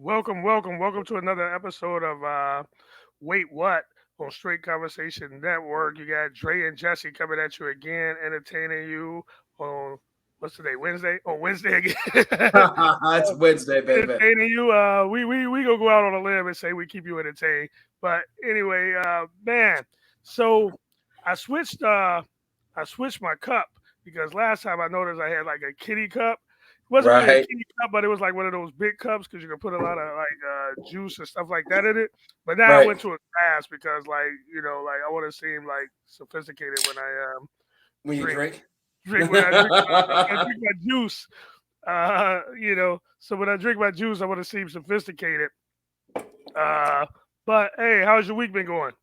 Welcome to another episode of Wait What on Straight Conversation Network. You got Dre and Jesse coming at you again, entertaining you on what's today? Wednesday? On Wednesday again. It's Wednesday, baby. Entertaining you. We gonna go out on a limb and say we keep you entertained. But anyway, man. So I switched. I switched my cup because last time I noticed I had like a kitty cup. It wasn't really a Right, kitty cup, but it was like one of those big cups because you can put a lot of like juice and stuff like that in it. But now I right. went to a glass because like I want to seem like sophisticated when I When you drink drink. drink when I drink my juice. So when I drink my juice, I want to seem sophisticated. Uh, but hey, how's your week been going?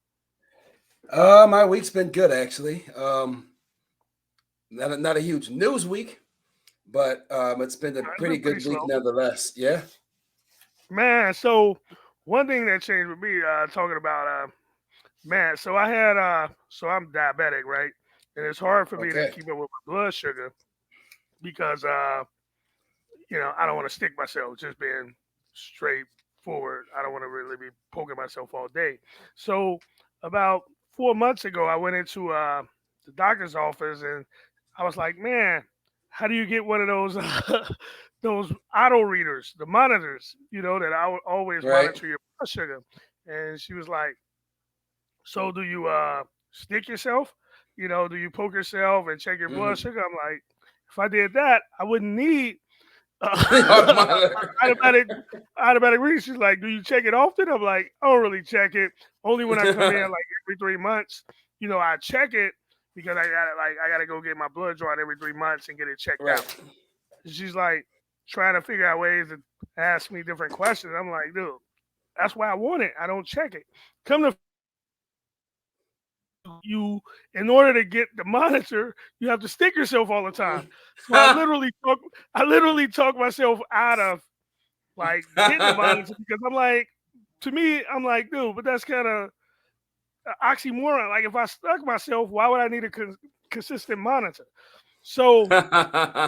My week's been good actually. Not a huge news week, but it's been a It's been pretty pretty good week slow, nonetheless. Yeah. man. So one thing that changed with me, talking about man. So I had so I'm diabetic, right? And it's hard for me to Okay. keep up with my blood sugar because I don't want to stick myself. Just being straightforward, I don't want to really be poking myself all day. So about 4 months ago, I went into the doctor's office and I was like, man, how do you get one of those those auto readers, the monitors, that I would always Right. monitor your blood sugar? And she was like, so do you stick yourself? Do you poke yourself and check your blood Hmm. sugar? I'm like, if I did that, I wouldn't need Auto uh, monitor. automatic automatic read. She's like, "Do you check it often?" I'm like, "I don't really check it. Only when I come in like every 3 months. I check it because I gotta go get my blood drawn every 3 months and get it checked Right. out." She's like trying to figure out ways to ask me different questions. I'm like, dude, that's why I want it. I don't check it. Come to you in order to get the monitor, you have to stick yourself all the time. So I literally talk myself out of like getting the monitor because to me, I'm like, dude, but that's kind of oxymoron. Like if I stuck myself, why would I need a consistent monitor? So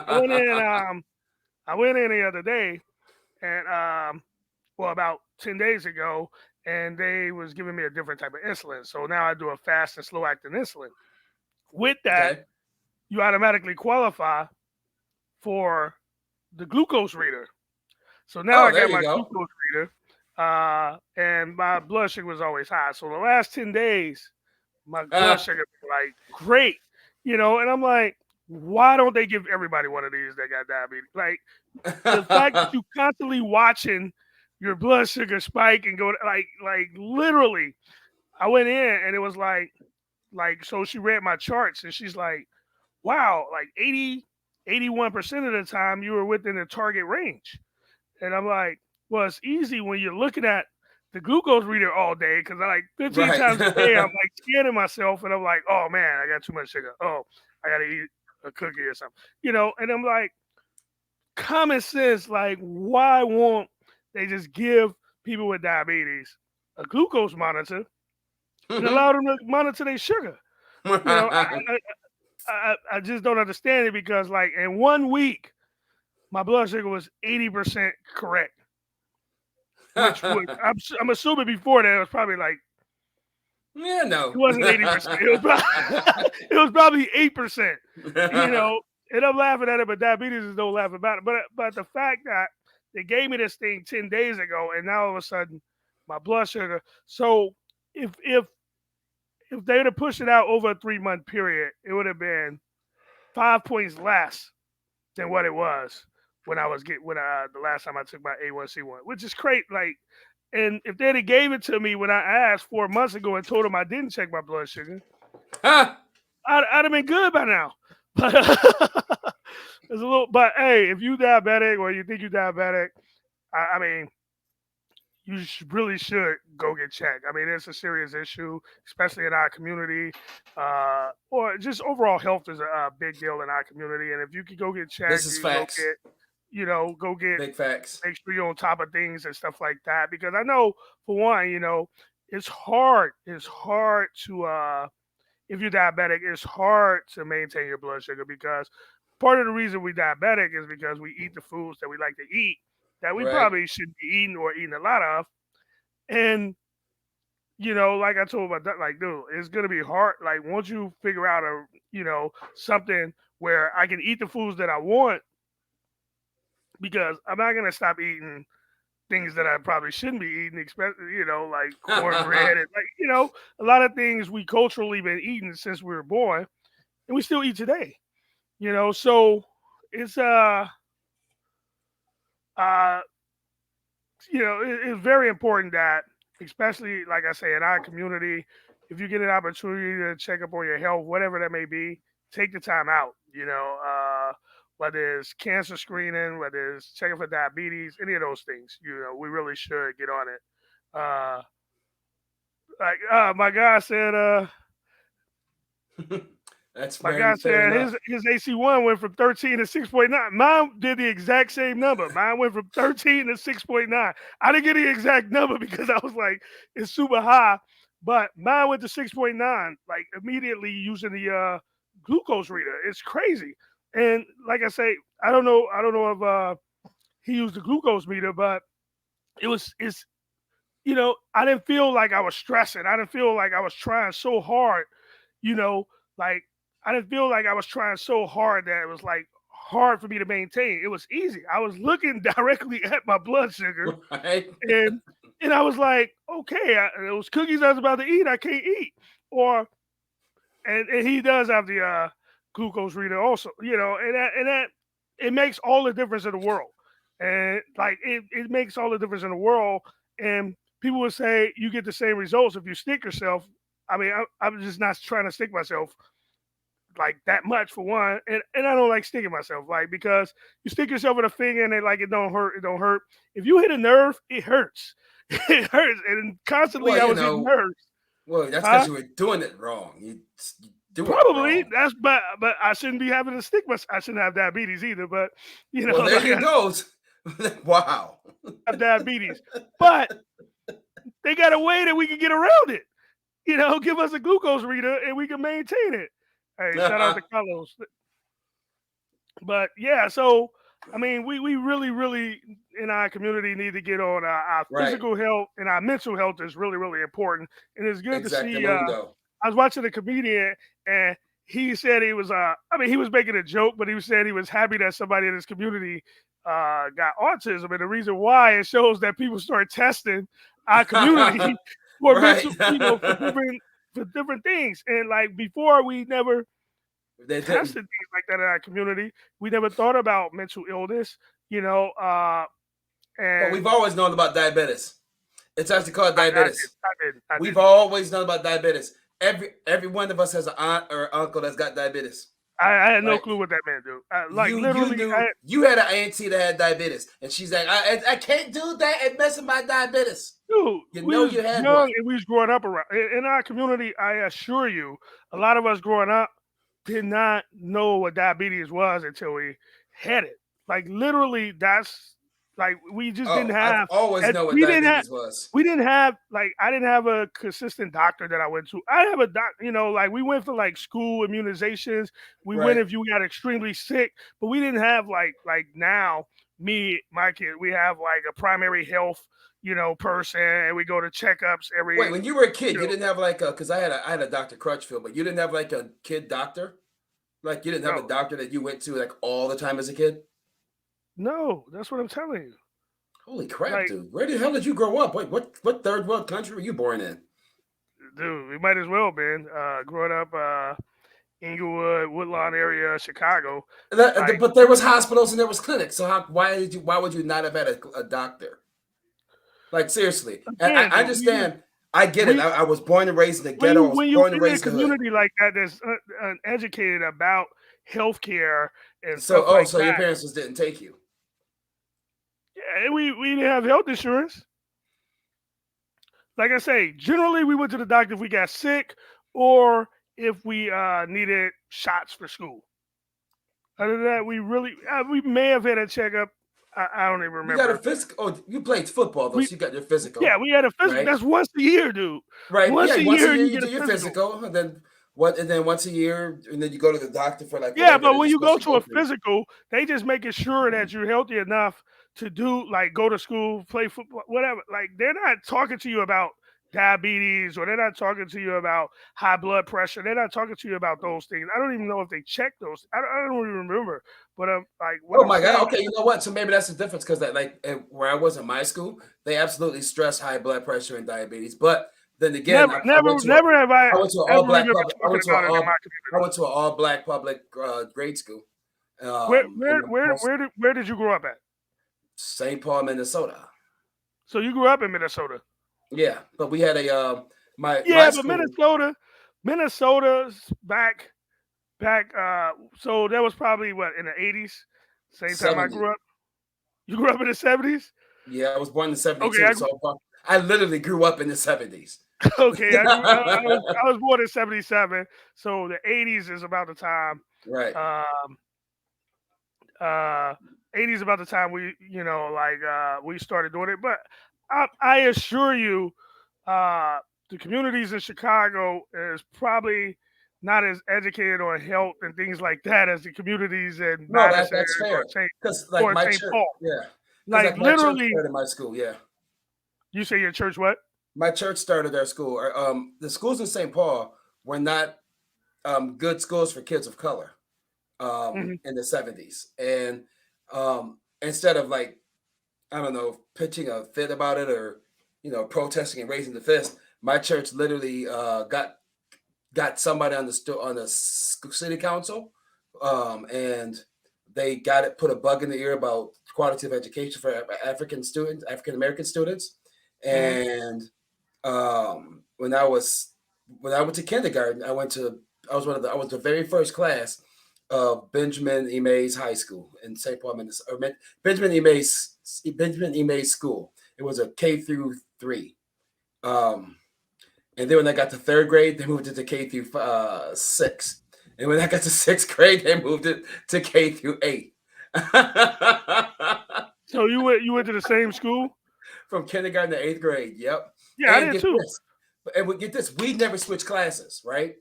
I went in, I went in the other day and well about 10 days ago, and they was giving me a different type of insulin. So now I do a fast and slow acting insulin. With that, Okay. you automatically qualify for the glucose reader. So now Oh, I there got you my go. glucose reader, and my blood sugar was always high. So the last 10 days, my blood sugar was like great, and I'm like, why don't they give everybody one of these that got diabetes? Like the fact that you constantly watching your blood sugar spike and go like literally, I went in and it was like so she read my charts and she's like, wow, like 81% of the time you were within the target range. And I'm like, well, it's easy when you're looking at the glucose reader all day because I like 15 Right. times a day I'm like scanning myself and I'm like, oh man, I got too much sugar. Oh, I gotta eat a cookie or something. And I'm like, common sense, like, why won't they just give people with diabetes a glucose monitor and allow them to monitor their sugar? You know, I just don't understand it because like in 1 week, my blood sugar was 80% correct. Which was I'm assuming before that it was probably like Yeah, it no. wasn't 80%. It was probably, it was probably 8%. You know, and I'm laughing at it, but diabetes is don't laugh about it. But the fact that they gave me this thing 10 days ago, and now all of a sudden my blood sugar. So if if if they would have pushed it out over a 3 month period, it would have been 5 points less than what it was when the last time I took my A1C1, which is great. Like, and if they'd have gave it to me when I asked 4 months ago and told them I didn't check my blood sugar, I'd have been good by now. But it's a little. But hey, if you diabetic or you think you're diabetic, I mean, you really should go get checked. I mean, it's a serious issue, especially in our community, or just overall health is a big deal in our community. And if you can go get This checked, is you can go facts. get, go get, Big facts. make sure you're on top of things and stuff like that. Because I know, for one, it's hard. It's hard to, if you're diabetic, it's hard to maintain your blood sugar because part of the reason we diabetic is because we eat the foods that we like to eat that we Right. probably shouldn't be eating or eating a lot of. And like I told my like, dude, it's gonna be hard. Like once you figure out something where I can eat the foods that I want, because I'm not gonna stop eating things that I probably shouldn't be eating, especially like cornbread and a lot of things we culturally been eating since we were born, and we still eat today. So it's uh it's very important that, especially like I say, in our community, if you get an opportunity to check up on your health, whatever that may be, take the time out. Whether it's cancer screening, whether it's checking for diabetes, any of those things, we really should get on it. Uh, my guy said, That's My very guy fair said enough. his AC1 went from 13 to 6.9. Mine did the exact same number. Mine went from 13 to 6.9. I didn't get the exact number because I was like, it's super high. But mine went to 6.9, like immediately using the glucose reader. It's crazy. And like I say, I don't know if he used the glucose meter, but it's I didn't feel like I was stressing. I didn't feel like I was trying so hard, you know, like I didn't feel like I was trying so hard that it was like hard for me to maintain. It was easy. I was looking directly at my blood sugar, Right. and I was like, okay, those cookies I was about to eat, I can't eat. Or and he does have the glucose reader also, and that it makes all the difference in the world. And like it makes all the difference in the world. And people would say you get the same results if you stick yourself. I mean, I'm just not trying to stick myself like that much for one, and I don't like sticking myself like because you stick yourself with a finger and it don't hurt, it don't hurt. If you hit a nerve, it hurts, it hurts, and Well, constantly I was hitting nerves, well, that's because huh? you were doing it wrong. You doing it Probably wrong. that's but I shouldn't be having a stigma. I shouldn't have diabetes either. But Well, there like you I goes. Wow. have diabetes, but they got a way that we can get around it. Give us a glucose reader and we can maintain it. Hey, shout out to Carlos. But yeah, so I mean, we really, really in our community need to get on our Right. physical health, and our mental health is really, really important. And it's good to see. Exactamundo. I was watching a comedian, and he said he was. I mean, he was making a joke, but he was saying he was happy that somebody in his community got autism, and the reason why it shows that people start testing our community for Right. mental, for different things. And like before, we never They didn't. tested things like that in our community. We never thought about mental illness, you know, uh, But and we've always known about diabetes. It's actually called I did, diabetes. I We've didn't. always known about diabetes. Every one of us has an aunt or uncle that's got diabetes. I had no Right? clue what that meant, dude. Like You literally, knew you had an auntie that had diabetes, and she's like, I can't do that. It messes my diabetes. dude, You we know was you had one. young and we was growing up around in our community. I assure you, a lot of us growing up did not know what diabetes was until we had it. Like literally, that's like we just didn't Oh, I've have. always And known what we didn't have. diabetes was. We didn't have like I didn't have a consistent doctor that I went to. I have a doc, like we went for like school immunizations. We went Right. if you got extremely sick, but we didn't have like now me, my kid, we have like a primary health, person, and we go to checkups Wait, every, when you were a kid, you you know, didn't have like a because I had a Dr. Crutchfield, but you didn't have like a kid doctor. Like you didn't have a no, doctor that you went to like all the time as a kid. no, that's what I'm telling you. Holy crap, Like, dude! Where the hell did you grow up? Wait, what third world country were you born in? dude, we might as well been growing up Inglewood, Woodlawn area, Chicago. Like, But there was hospitals and there was clinics. So why would you not have had a doctor? Like seriously, and again, I dude, understand. I get it. we I was born and raised in the when ghetto. I you was when you born and in a raised in the hood. community like that that's uneducated about healthcare and So stuff like so your that, parents just didn't take you. yeah, and we didn't have health insurance. Like I say, generally we went to the doctor if we got sick or if we needed shots for school. Other than that, we may have had a checkup. I don't even You got a remember. physical. Oh, you played football though, We so you got your Yeah, physical, we had a physical. right? That's once a year, dude. Right. Once Yeah. a Once a year year you you get do a your physical. physical, and then what? And then once a year, and then you go to the doctor for like Yeah, whatever but that when you're you supposed go to to go a through. physical, they just making sure that you're healthy enough to do like go to school, play football, whatever. Like they're not talking to you about diabetes or they're not talking to you about high blood pressure. They're not talking to you about those things. I don't even know if they check those. I don't even remember. But like what Oh I'm my God. saying, Okay, you know what? So maybe that's the difference because that like where I was in my school, they absolutely stress high blood pressure and diabetes. But then again, never, never, never have I I went to an all ever black remember public. talking about it in my I community. went to an all black public grade school. Where, In where, the where, most where did, where did you grow up at? St. Paul, Minnesota. So you grew up in Minnesota. Yeah, but we had a my Yeah, but school Minnesota's back. So that was probably what in the 80s. Same time I 70. grew up. You grew up in the 70s. Yeah, I was born in Okay, '72, so I literally grew up in the '70s. okay. I was born in '77, so the '80s is about the time. Right. Um, 80s about the time we, like we started doing it. But I assure you, uh, the communities in Chicago is probably not as educated on health and things like that as the communities in No, Madison that's fair. Because like or my St. church, Paul. yeah. Because Like like my church literally, started my school. Yeah, you say your church what? my church started their school. The schools in St. Paul were not good schools for kids of color Hmm. in the '70s, and instead of like I don't know pitching a fit about it or protesting and raising the fist, my church literally got somebody on the city council, and they got it put a bug in the ear about quality of education for African American students, Hmm. and when I went to kindergarten, I was the very first class of Benjamin E. Mays High School in St. Paul, Minnesota. Benjamin E. Mays School. It was a K through 3. Um, and then when I got to third grade, they moved it to K through 6. And when I got to sixth grade, they moved it to K through 8. So you went to the same school? From kindergarten to eighth grade. Yep. Yeah, I And did get too. this. And we get this. We never switch classes, right?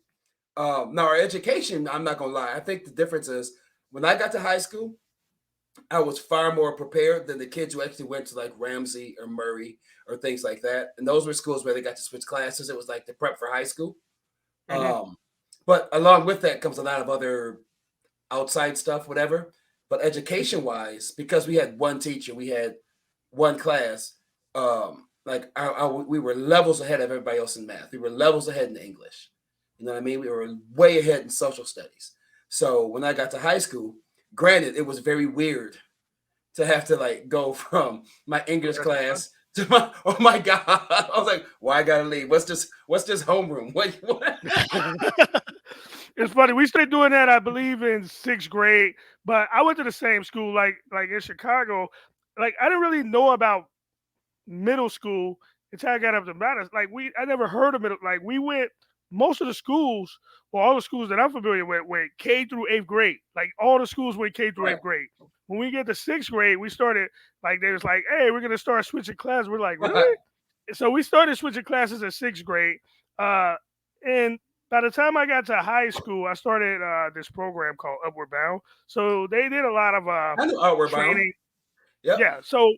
Now our education, I'm not gonna lie. I think the difference is when I got to high school, I was far more prepared than the kids who actually went to like Ramsey or Murray or things like that. And those were schools where they got to switch classes. It was like the prep for high school. Hmm. Um, but along with that comes a lot of other outside stuff, whatever. But education wise, because we had one teacher, we had one class. Like we were levels ahead of everybody else in math. We were levels ahead in English. You know what I mean? We were way ahead in social studies. So when I got to high school, granted, it was very weird to have to like go from my English class to my oh my god. I was like, why I gotta leave? What's this homeroom? What? It's funny. We started doing that, I believe, in sixth grade. But I went to the same school, like in Chicago. Like I didn't really know about middle school until I got up to Madison. Like I never heard of middle. Like we went most of the schools, or all the schools that I'm familiar with, went K through eighth grade. Like all the schools went K through Right. eighth grade. When we get to sixth grade, we started like they was like, hey, we're gonna start switching classes. We're like, really? So we started switching classes in sixth grade. And by the time I got to high school, I started this program called Upward Bound. So they did a lot of I knew Outward Bound. training. Yep. Yeah. So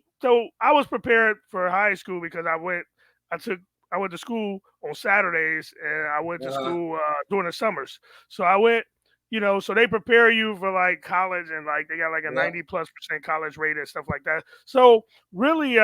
I was prepared for high school because I took I went to school on Saturdays and I went to Uh-huh. school during the summers. So I went, so they prepare you for like college and like they got like a Yep. 90+% college rate and stuff like that. So really,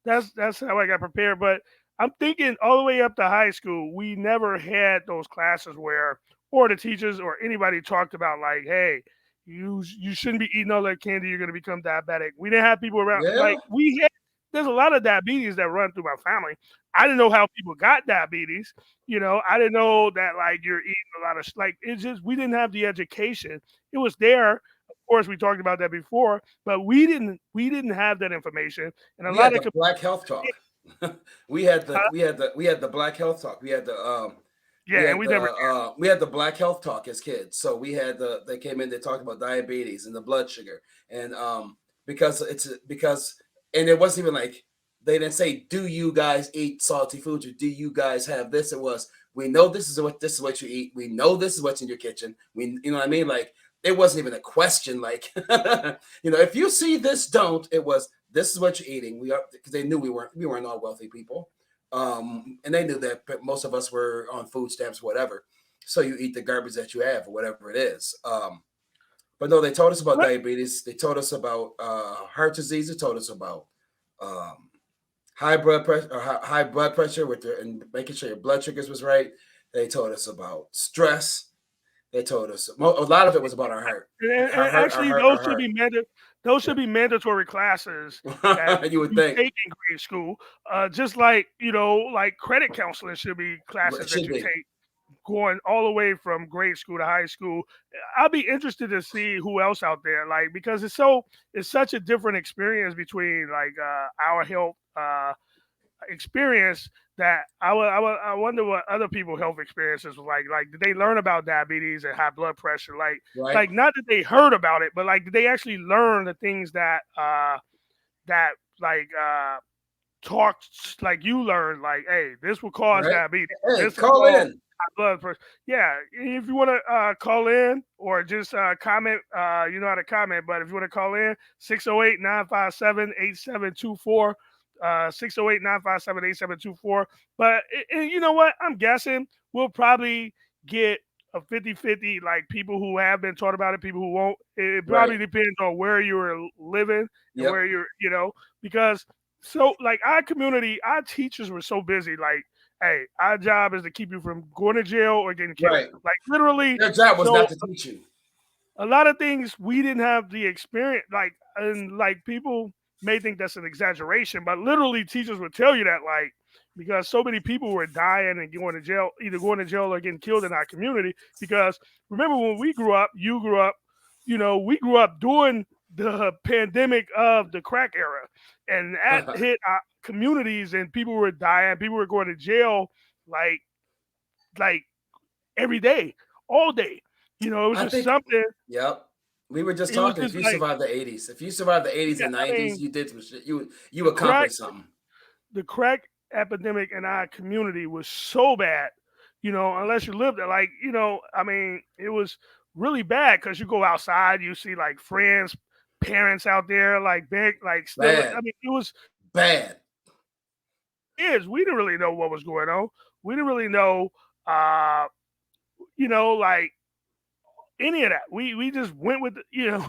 that's how I got prepared. But I'm thinking all the way up to high school, we never had those classes where or the teachers or anybody talked about like, hey, you shouldn't be eating all that candy. You're gonna become diabetic. We didn't have people around Yeah. like we had. There's a lot of diabetes that run through my family. I didn't know how people got diabetes. I didn't know that like you're eating a lot of like it's just we didn't have the education. It was there. Of course, we talked about that before, but we didn't have that information. And a We lot had of the Black Health Talk. We had the Black Health Talk. We yeah, and had we the never we had the Black Health Talk as kids. So they came in, they talked about diabetes and the blood sugar. And because and it wasn't even like they didn't say, do you guys eat salty foods or do you guys have this? It was, we know this is what you eat. We know this is what's in your kitchen. You know what I mean? Like it wasn't even a question. Like, if you see this, don't. It was this is what you're eating. We are because they knew we weren't all wealthy people, and they knew that most of us were on food stamps, whatever. So you eat the garbage that you have, or whatever it is. But no, they told us about What? diabetes. They told us about heart disease. They told us about um, high blood pressure, or high blood pressure and making sure your blood sugars was right. They told us about stress. They told us a lot of it was about And actually, those should our be those should heart. be mandatory classes that Yeah. You would you think take in grade school. Just like like credit counseling should be it classes that should you be take going all the way from grade school to high school. I'll be interested to see who else out there, like because it's such a different experience between like our health experience that I wonder what other people health experiences was like. Like, did they learn about diabetes and high blood pressure? right, Like not that they heard about it, but like did they actually learn the things that that like talks like you learn, like, hey, this will cause right. diabetes. Hey, This will call cause in. high blood pressure. Yeah, if you want to call in or just comment, you know how to comment. But if you want to call in, 608-957-8724. 608-957-8724. But you know what? I'm guessing we'll probably get a 50-50, like people who have been taught about it, people who won't. It probably Right. depends on where you're living and Yep. where because so like our community, our teachers were so busy. Like, hey, our job is to keep you from going to jail or getting killed. Right. Like literally. Their job was So not to teach you. a lot of things we didn't have the experience. Like, and like people may think that's an exaggeration, but literally teachers would tell you that, like, because so many people were dying and going to jail, either going to jail or getting killed in our community. Because remember when we grew up, you grew up, we grew up during the pandemic of the crack era, and that hit our communities, and people were dying, people were going to jail, like like every day, all day. It was I just think. something. Yep. We were just It was talking. If just you like, survived the '80s, if you survived the '80s yeah, and I '90s, mean, you did some shit. You the crack, accomplished something. the crack epidemic in our community was so bad. Unless you lived there, like, I mean, it was really bad because you go outside, you see like friends, parents out there, like big, like still. I Bad. mean, it was Bad. we didn't really know what was going on. We didn't really know, uh, like any of that. We just went with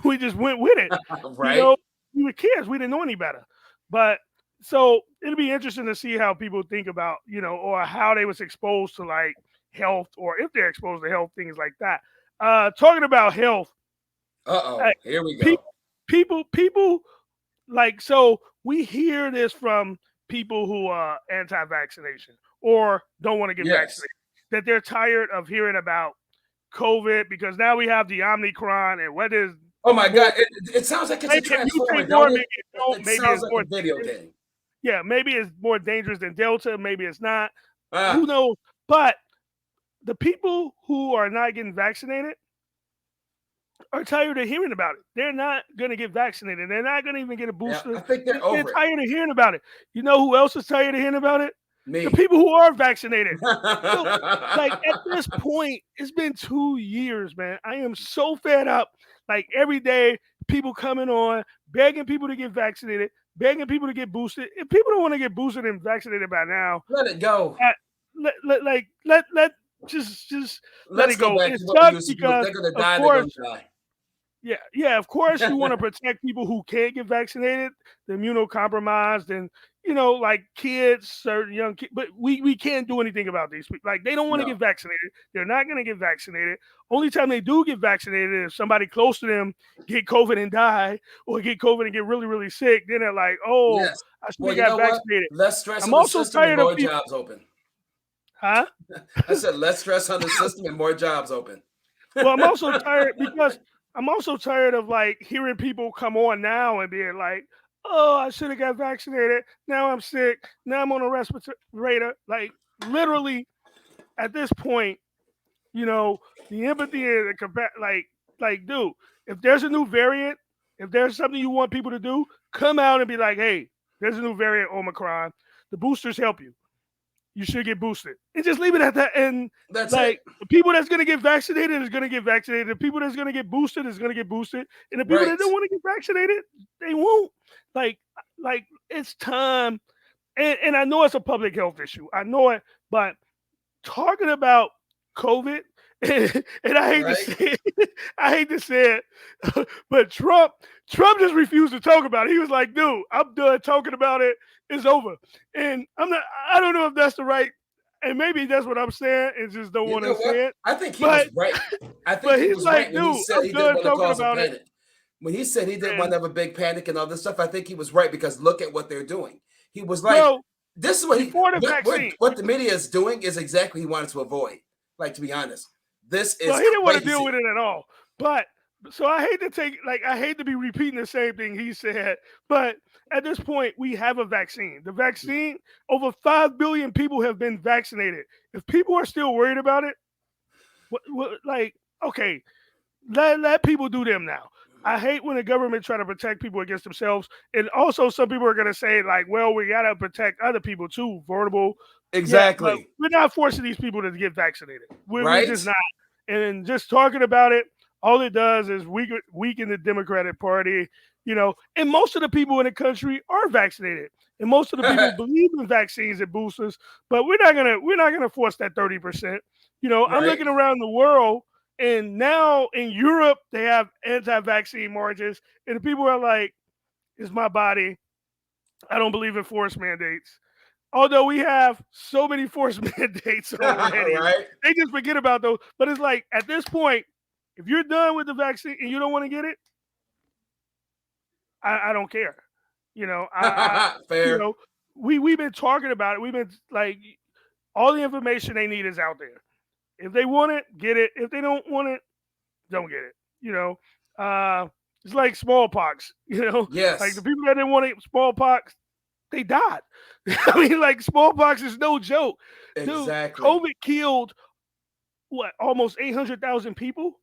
we just went with it. You Right. know, we were kids. We didn't know any better. But so it'll be interesting to see how people think about, or how they was exposed to like health, or if they're exposed to health, things like that. Talking about health, uh, Here we people, go. people like, so we hear this from people who are anti-vaccination or don't want to get Yes. vaccinated, that they're tired of hearing about COVID because now we have the Omicron, and whether it's Oh my more, God! It sounds like it's a maybe it transformer, mutate more, don't it? maybe it don't, It maybe sounds it's like more a video dangerous. game. Yeah, maybe it's more dangerous than Delta, maybe it's not. Who Ah, knows? But the people who are not getting vaccinated are tired of hearing about it. They're not going to get vaccinated. They're not going to even get a yeah. booster. I think they're They're over it. tired of hearing about it. You know who else is tired of hearing about it? The Me. people who are vaccinated. So, like, at this point, it's been 2 years, man. I am so fed up. Like, every day, people coming on, begging people to get vaccinated, begging people to get boosted. If people don't want to get boosted and vaccinated by now, Let it go. uh, let just let Let's it go go. back It to what we sucks used to do. If because, they're gonna of die, they're gonna course, die. yeah. Of course, you want to protect people who can't get vaccinated, the immunocompromised, and like kids, certain young kids. But we can't do anything about these people. Like, they don't want to get No. vaccinated. They're not going to get vaccinated. Only time they do get vaccinated is if somebody close to them get COVID and die, or get COVID and get really really sick. Then they're like, oh, Yes. I should Well, have you got know what? vaccinated. Less stress I'm on the also system and tired of more people, jobs open. huh? I said less stress on the system and more jobs open. Well, I'm also tired because I'm also tired of like hearing people come on now and being like, "Oh, I should have got vaccinated. Now I'm sick. Now I'm on a respirator." Like, literally, at this point, you know, the empathy and the like, dude, if there's a new variant, if there's something you want people to do, come out and be like, "Hey, there's a new variant, Omicron. The boosters help you." you should get boosted, and just leave it at that. And That's it. like the people that's gonna get vaccinated is gonna get vaccinated. The people that's gonna get boosted is gonna get boosted, and the people that Right. don't want to get vaccinated, they won't. Like, like it's time. And I know it's a public health issue. I know it, but talking about COVID, and I hate to Right. say it, I hate to say it, but Trump just refused to talk about it. He was like, dude, I'm done talking about it. It's over. And I don't know if that's the right, and maybe that's what I'm saying and just don't You want to know what? say it. I think he But was right. I think but he he's was right like, when he dude, said I'm he didn't done want to talking cause a about it. panic. When he said he didn't want And to have a big panic and all this stuff, I think he was right because look at what they're doing. He was like, well, this is what before the vaccine, what the media is doing is exactly what he wanted to avoid. Like, to be honest, this well, is he didn't want to deal with crazy. it at all. But so I hate to take like I hate to be repeating the same thing he said. But at this point, we have a vaccine. The vaccine, over 5 billion people have been vaccinated. If people are still worried about it, like okay, let people do them now. I hate when the government try to protect people against themselves, and also some people are going to say like, well, we got to protect other people too, vulnerable. Yeah, but Exactly. we're not forcing these people to get vaccinated. We're Right? just not. And just talking about it, all it does is weaken the Democratic Party. You know, and most of the people in the country are vaccinated, and most of the people believe in vaccines and boosters. But we're not gonna force that 30%. You know, I'm Right? looking around the world, and now in Europe they have anti-vaccine marches, and the people are like, "It's my body. I don't believe in forced mandates." Although we have so many forced mandates already, Right? they just forget about those. But it's like at this point, if you're done with the vaccine and you don't want to get it, I don't care. You know, you Fair. know, we've been talking about it. We've been like all the information they need is out there. If they want it, get it. If they don't want it, don't get it. You know, it's like smallpox. You know, like the Yes. people that didn't want it, smallpox, they died. I mean, like smallpox is no joke, dude. Exactly. COVID killed what almost 800,000 people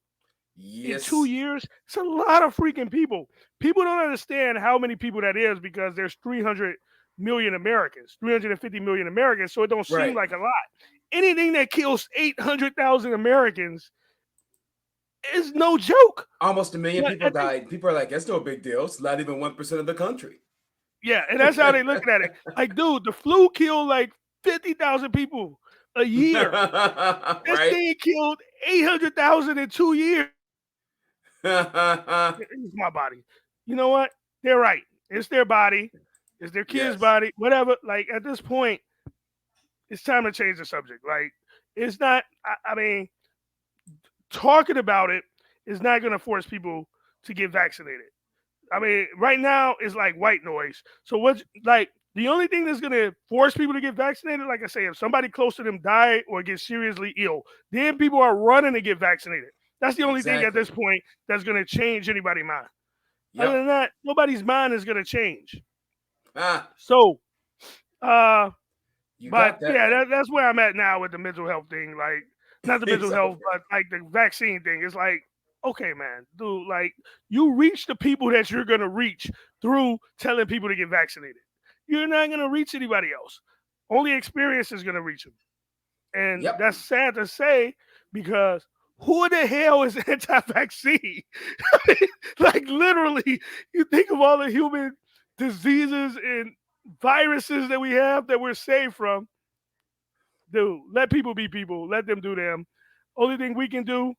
in two Yes. years. It's a lot of freaking people. People don't understand how many people that is because there's 300 million Americans, 350 million Americans. So it don't seem Right. like a lot. Anything that kills 800,000 Americans is no joke. Almost a million But people died. People are like, it's no big deal. It's not even 1% of the country. yeah, and that's how they looking at it. Like, dude, the flu killed like 50,000 people a year. This Right? thing killed 800,000 in 2 years. It's my body. You know what? They're right. It's their body. It's their kid's Yes. body. Whatever. Like at this point, it's time to change the subject. Like it's not. I mean, talking about it is not going to force people to get vaccinated. I mean, right now it's like white noise. So what's like the only thing that's gonna force people to get vaccinated, like I say, if somebody close to them die or get seriously ill, then people are running to get vaccinated. That's the only thing at this Exactly. point that's gonna change anybody's mind. Other Yep. than that, nobody's mind is gonna change. Ah, So, uh, you but got that yeah, right. that's where I'm at now with the mental health thing. Like, not the mental It's health, over. but like the vaccine thing. It's like, okay, man, dude, like you reach the people that you're gonna reach through telling people to get vaccinated. You're not gonna reach anybody else. Only experience is gonna reach them, and Yep. that's sad to say because who the hell is anti-vaccine? Like literally, you think of all the human diseases and viruses that we have that we're saved from. Dude, let people be people. Let them do them. Only thing we can do,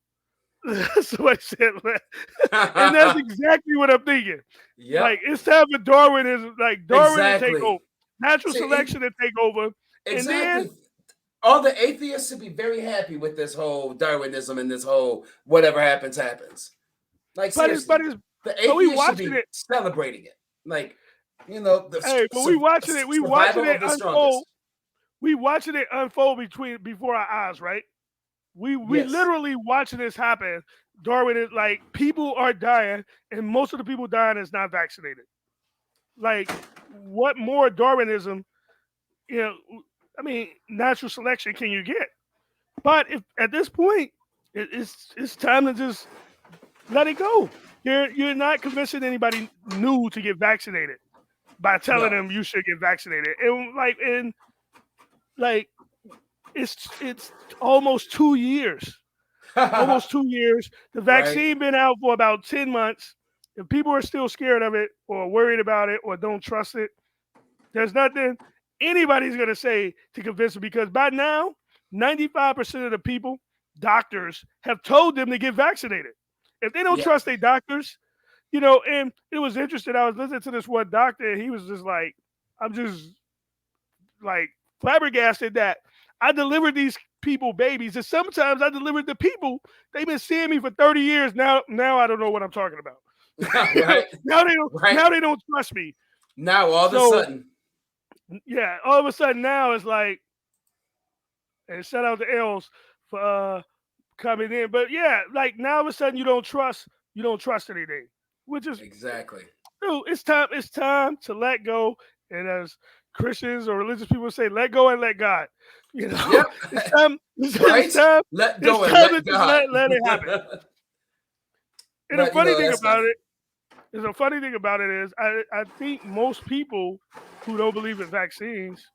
somebody said, and that's exactly what I'm thinking. Like Yep. it's time for Darwinism, like Darwin to take over, Exactly. natural See, selection to take over, and then, exactly. All the atheists should be very happy with this whole Darwinism and this whole whatever happens, happens. Like, but it's, but seriously, it's, the but we atheists should watching be it. celebrating it. Like, the Hey, but we watching it. We watching survival it of the unfold. strongest. We watching it unfold before our eyes, right? We Yes. literally watching this happen. Darwin is like people are dying, and most of the people dying is not vaccinated. Like, what more Darwinism? You know, I mean, natural selection can you get? But if at this point, it's time to just let it go. You're not convincing anybody new to get vaccinated by telling No. them you should get vaccinated. And like It's almost 2 years. Almost 2 years. The Right. vaccine been out for about 10 months. If people are still scared of it or worried about it or don't trust it, there's nothing anybody's gonna say to convince them because by now, 95% of the people, doctors, have told them to get vaccinated. If they don't Yeah. trust their doctors, and it was interesting. I was listening to this one doctor, and he was just like, I'm just like flabbergasted that I delivered these people babies, and sometimes I delivered the people. They've been seeing me for 30 years now. I don't know what I'm talking about. Right. Now they don't. Right. Now they don't trust me. Now all of a So sudden. yeah, all of a sudden now it's like, and shout out to Els for coming in. But yeah, like now all of a sudden you don't trust anything, which is Exactly. dude, it's time to let go. And as Christians or religious people say, let go and let God. Yep. It's time. It's, Right. it's time. Let It's go and time to let just God. let it happen. And the But funny thing that's about it is, the funny thing about it is, I think most people who don't believe in vaccines,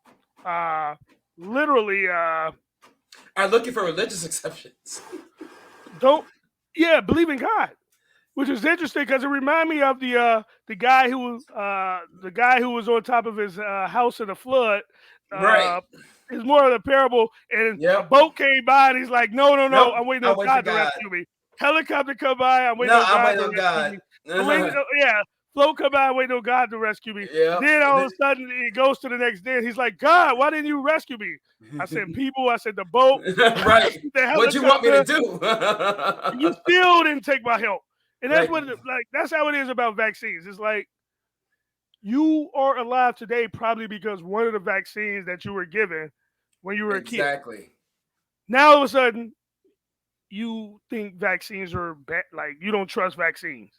uh, literally, are looking for religious exceptions. don't, believe in God. Which is interesting because it reminded me of the guy who was on top of his house in the flood. Right. Uh, it's more of the parable, and a Yep. boat came by, and he's like, "No, no, no! Nope. I'm waiting I'll on wait for God to God. rescue me." Helicopter come by, I'm waiting No, on I'm God waiting to on rescue God. me. I'm waiting, yeah. Float come by, I'm waiting on God to rescue me. Yep. Then all of a sudden, it goes to the next day, and he's like, "God, why didn't you rescue me?" I said, "People." I said, "The boat." I Right. said, "The What you want me to helicopter." do? You still didn't take my help. And Like, that's how it is about vaccines. It's like you are alive today probably because one of the vaccines that you were given when you were a kid. exactly. Now all of a sudden you think vaccines are bad, like you don't trust vaccines.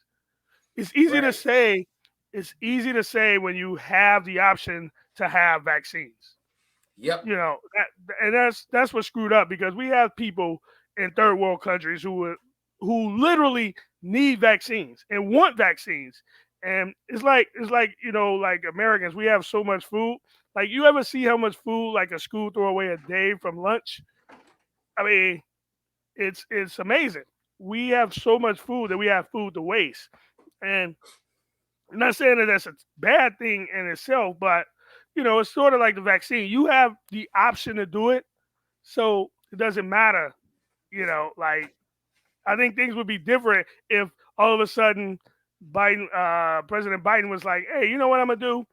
It's easy to Right. say. It's easy to say when you have the option to have vaccines. Yep. And that's what screwed up because we have people in third world countries who literally need vaccines and want vaccines. And it's like like Americans, we have so much food. Like you ever see how much food like a school throw away a day from lunch? I mean, it's amazing. We have so much food that we have food to waste. And I'm not saying that that's a bad thing in itself, but it's sort of like the vaccine. You have the option to do it, so it doesn't matter. Like I think things would be different if all of a sudden President Biden was like, "Hey, you know what I'm gonna do?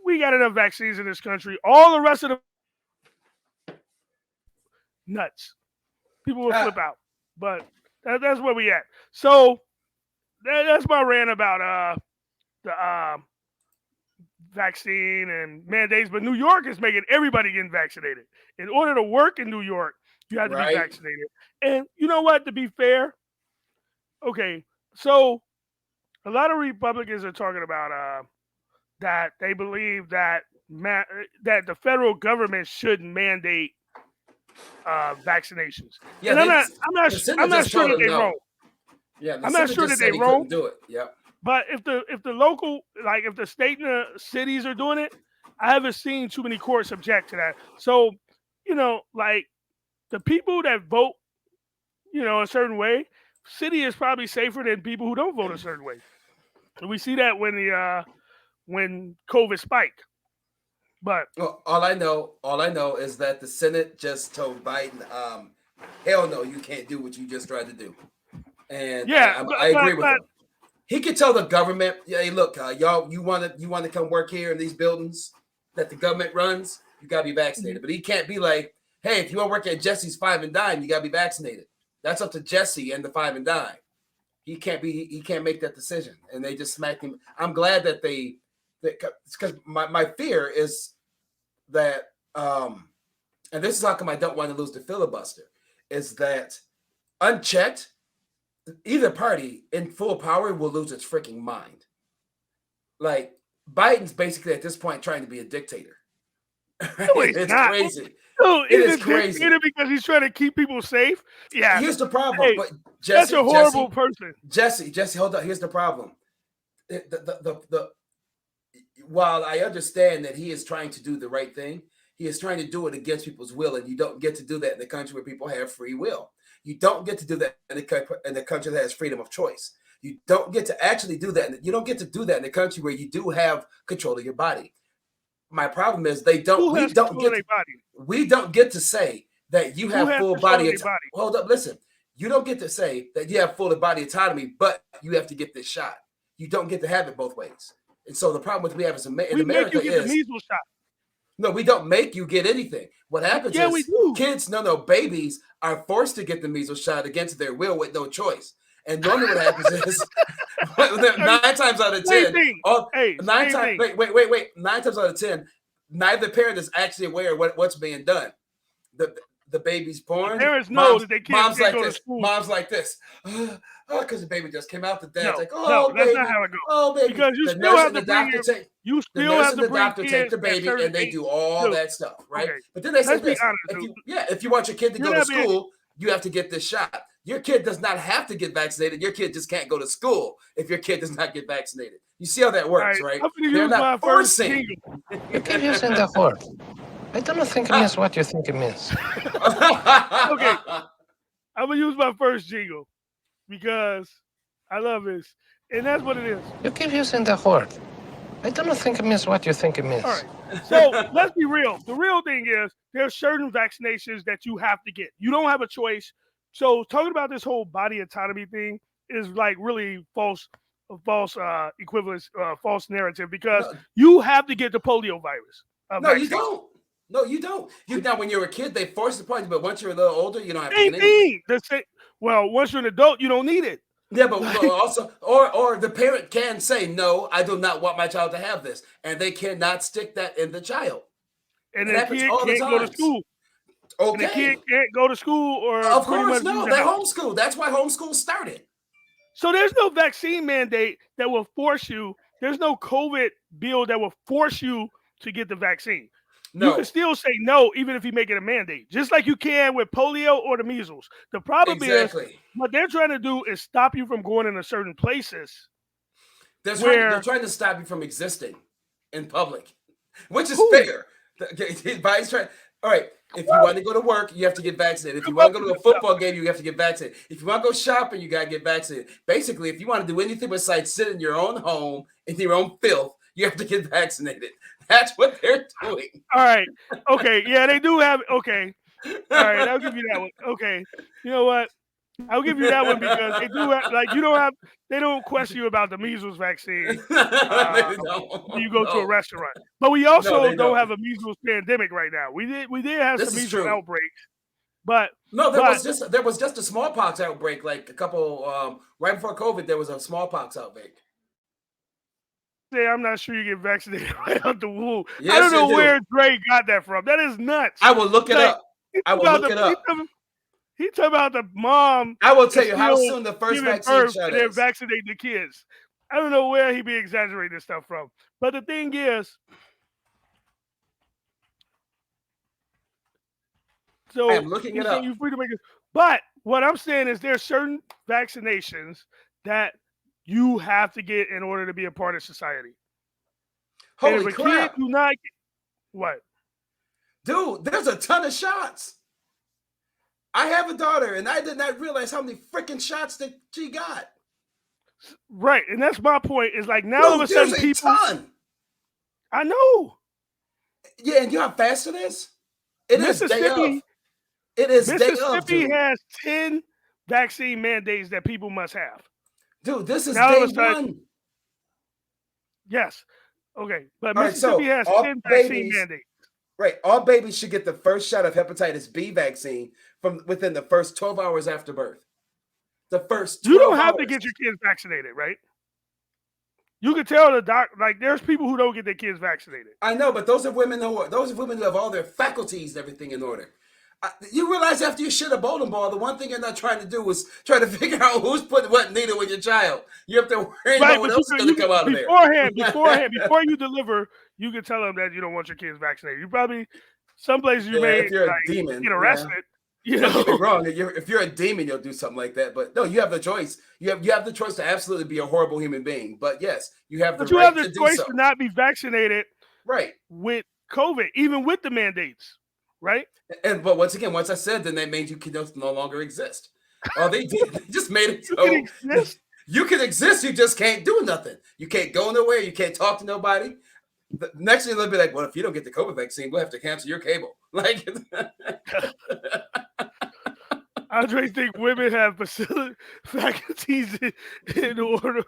We got enough vaccines in this country. All the rest of the nuts." People will flip out, but that's where we at. So that's my rant about the vaccine and mandates. But New York is making everybody getting vaccinated. In order to work in New York, you have to be Right. vaccinated. And you know what? To be fair, okay, so a lot of Republicans are talking about that they believe that that the federal government should mandate vaccinations, Yeah. and They I'm not the Senate I'm not just sure told that him they're no. wrong. Yeah. The I'm not Senate sure just that said they're he wrong. couldn't do it. Yep. But if the local, like if the state and the cities are doing it, I haven't seen too many courts object to that. So, like the people that vote, a certain way, city is probably safer than people who don't vote a certain way. And we see that when COVID spiked. But Well, all I know is that the Senate just told Biden, hell no, you can't do what you just tried to do. And yeah, I agree with but him. He could tell the government, yeah, hey, look, y'all, you want to come work here in these buildings that the government runs, you gotta be vaccinated. But he can't be like, hey, if you want to work at Jesse's Five and Dime, you gotta be vaccinated. That's up to Jesse and the Five and Dime. He can't make that decision. And they just smacked him. I'm glad that because my fear is that and this is how come I don't want to lose the filibuster, is that unchecked, either party in full power will lose its freaking mind. Like Biden's basically at this point trying to be a dictator. no, he's It's not. crazy. No, It he's is a crazy. dictator because he's trying to keep people safe. Yeah. Here's the problem. Hey, But that's Jesse, a horrible Jesse, person. Jesse, Jesse, hold on. Here's the problem. The while I understand that he is trying to do the right thing, He is trying to do it against people's will, and you don't get to do that in the country where people have free will. You don't get to do that in the country that has freedom of choice. You don't get to actually do that. You don't get to do that in the country where you do have control of your body. My problem is they don't. Who We has don't control of get. their body? We don't get to say that you Who have has full control of body. their body? Hold up, listen. You don't get to say that you have full body autonomy, but you have to get this shot. You don't get to have it both ways. And so the problem with we have in We make America you get the is measles shot. no, we don't make you get anything. What happens Yeah, we is do. kids, no, babies are forced to get the measles shot against their will with no choice. And normally what happens is 9 times out of Same 10, thing. all Hey, nine same times thing. wait. 9 times out of 10, neither parent is actually aware of what's being done. The baby's born. Parents know that their kids Mom's can't like go to this. school. Mom's like this. Because the baby just came out. The dad's No, like, no, oh that's baby, not how it goes. oh baby. Because you The still nurse have and to the bring doctor your, take you the still nurse have and to the bring doctor take kids the at baby certain and they age. do all Dude, that stuff, right? okay, But then they say let's be this: honest, if dude. if you want your kid to You're go to not being. school, you have to get this shot. Your kid does not have to get vaccinated. Your kid just can't go to school if your kid does not get vaccinated. You see how that All works, right, right? I'm gonna They're use my not first forcing. jingle. You keep using the word. I don't think it means what you think it means. Okay, I'm gonna use my first jingle because I love this, and that's what it is. You keep using the word. I don't think it means what you think it means. All right. So let's be real. The real thing is there's certain vaccinations that you have to get. You don't have a choice. So talking about this whole body autonomy thing is like really false equivalence, false narrative because No, you have to get the polio virus no, you vaccine. don't. No, you don't. You now when you're a kid, they force the point, but once you're a little older, you don't have to Same get anything. thing. Well, once you're an adult, you don't need it. Yeah, but also, or the parent can say, "No, I do not want my child to have this," and they cannot stick that in the child. And It the happens kid all the can't go to times. school. And the Okay, kid can't go to school or of pretty course, much leave no, the they house. homeschool. That's why homeschool started. So there's no vaccine mandate that will force you. There's no COVID bill that will force you to get the vaccine. You can No, still say no, even if you make it a mandate, just like you can with polio or the measles. The problem is exactly. what they're trying to do is stop you from going into certain places They're where trying to stop you from existing in public, which is who fair. Biden's trying. All right, if you want to go to work, you have to get vaccinated. If you come up want to go with to a this stuff. football game, you have to get vaccinated. If you want to go shopping, you got to get vaccinated. Basically, if you want to do anything besides sit in your own home in your own filth, you have to get vaccinated. That's what they're doing. All right, okay, yeah, they do have. Okay, all right, I'll give you that one. Okay, you know what? I'll give you that one because they do have, like you don't have, they don't question you about the measles vaccine uh, They don't. when you go to a No, restaurant. But we no, also they don't don't. have a measles pandemic right now. We did have This some is measles true. outbreaks, but No, but there was just a smallpox outbreak like a couple right before COVID. There was a smallpox outbreak. say I'm not sure you get vaccinated right out the womb. I Yes, don't you know do. where Dre got that from. That is nuts. I will look it Like up. he I talk will about look it up. he talk about the mom I will tell is you how still soon the first giving vaccine birth shot and they're is. vaccinating the kids. I don't know where he be exaggerating this stuff from. But the thing is, I so am looking it he's saying up. you're free to make it. But what I'm saying is there are certain vaccinations that you have to get in order to be a part of society. And if Holy a kid crap. do not get, what? Dude, there's a ton of shots. I have a daughter, and I did not realize how many freaking shots that she got. Right. And that's my point. Is like now all of a Dude, there's sudden a people ton. I know. Yeah, and you know how fast it is? It is day of. Mississippi It is day of, Mississippi dude. has 10 vaccine mandates that people must have. Dude, this is Now all day of a sudden, one. yes. Okay. But All right, Mississippi so has all 10 vaccine babies, mandates. right? All babies should get the first shot of hepatitis B vaccine from within the first 12 hours after birth. The first You 12 don't have hours. to get your kids vaccinated, right? You can tell the doc, like there's people who don't get their kids vaccinated. I know, but those are women who have all their faculties and everything in order. You realize after you shit a bowling ball, the one thing you're not trying to do is try to figure out who's putting what needle in your child. You have to worry Right, about what but else is going to come out of there. before you deliver, you can tell them that you don't want your kids vaccinated. You probably some places you may if you're like, a demon, get arrested. You Don't get me know, wrong. If you're a demon, you'll do something like that. But no, you have the choice. You have the choice to absolutely be a horrible human being. But yes, you have the but you right have the to do choice so. to not be vaccinated Right. with COVID, even with the mandates, right? But once again, once I said, then that means you can no longer exist. All they did, they just made it You can so exist. you can exist, you just can't do nothing. You can't go nowhere, you can't talk to nobody. The next thing they'll be like, well, if you don't get the COVID vaccine, we'll have to cancel your cable. Like, Andre think women have faculties in order.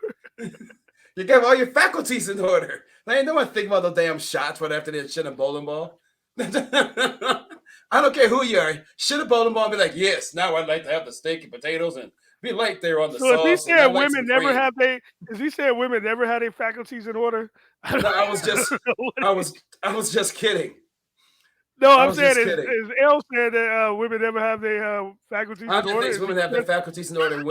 you got all your faculties in order. Like, ain't no one think about the damn shots right after they shit a bowling ball. I don't care who you are. Shit a bowling ball and be like, yes, now I'd like to have the steak and potatoes and be light there on the So sauce. if he said like women never have is he saying women never had their faculties in order? No, I was just kidding. No, I'm saying is L said that women never have their faculties in order. I think women have their faculties in order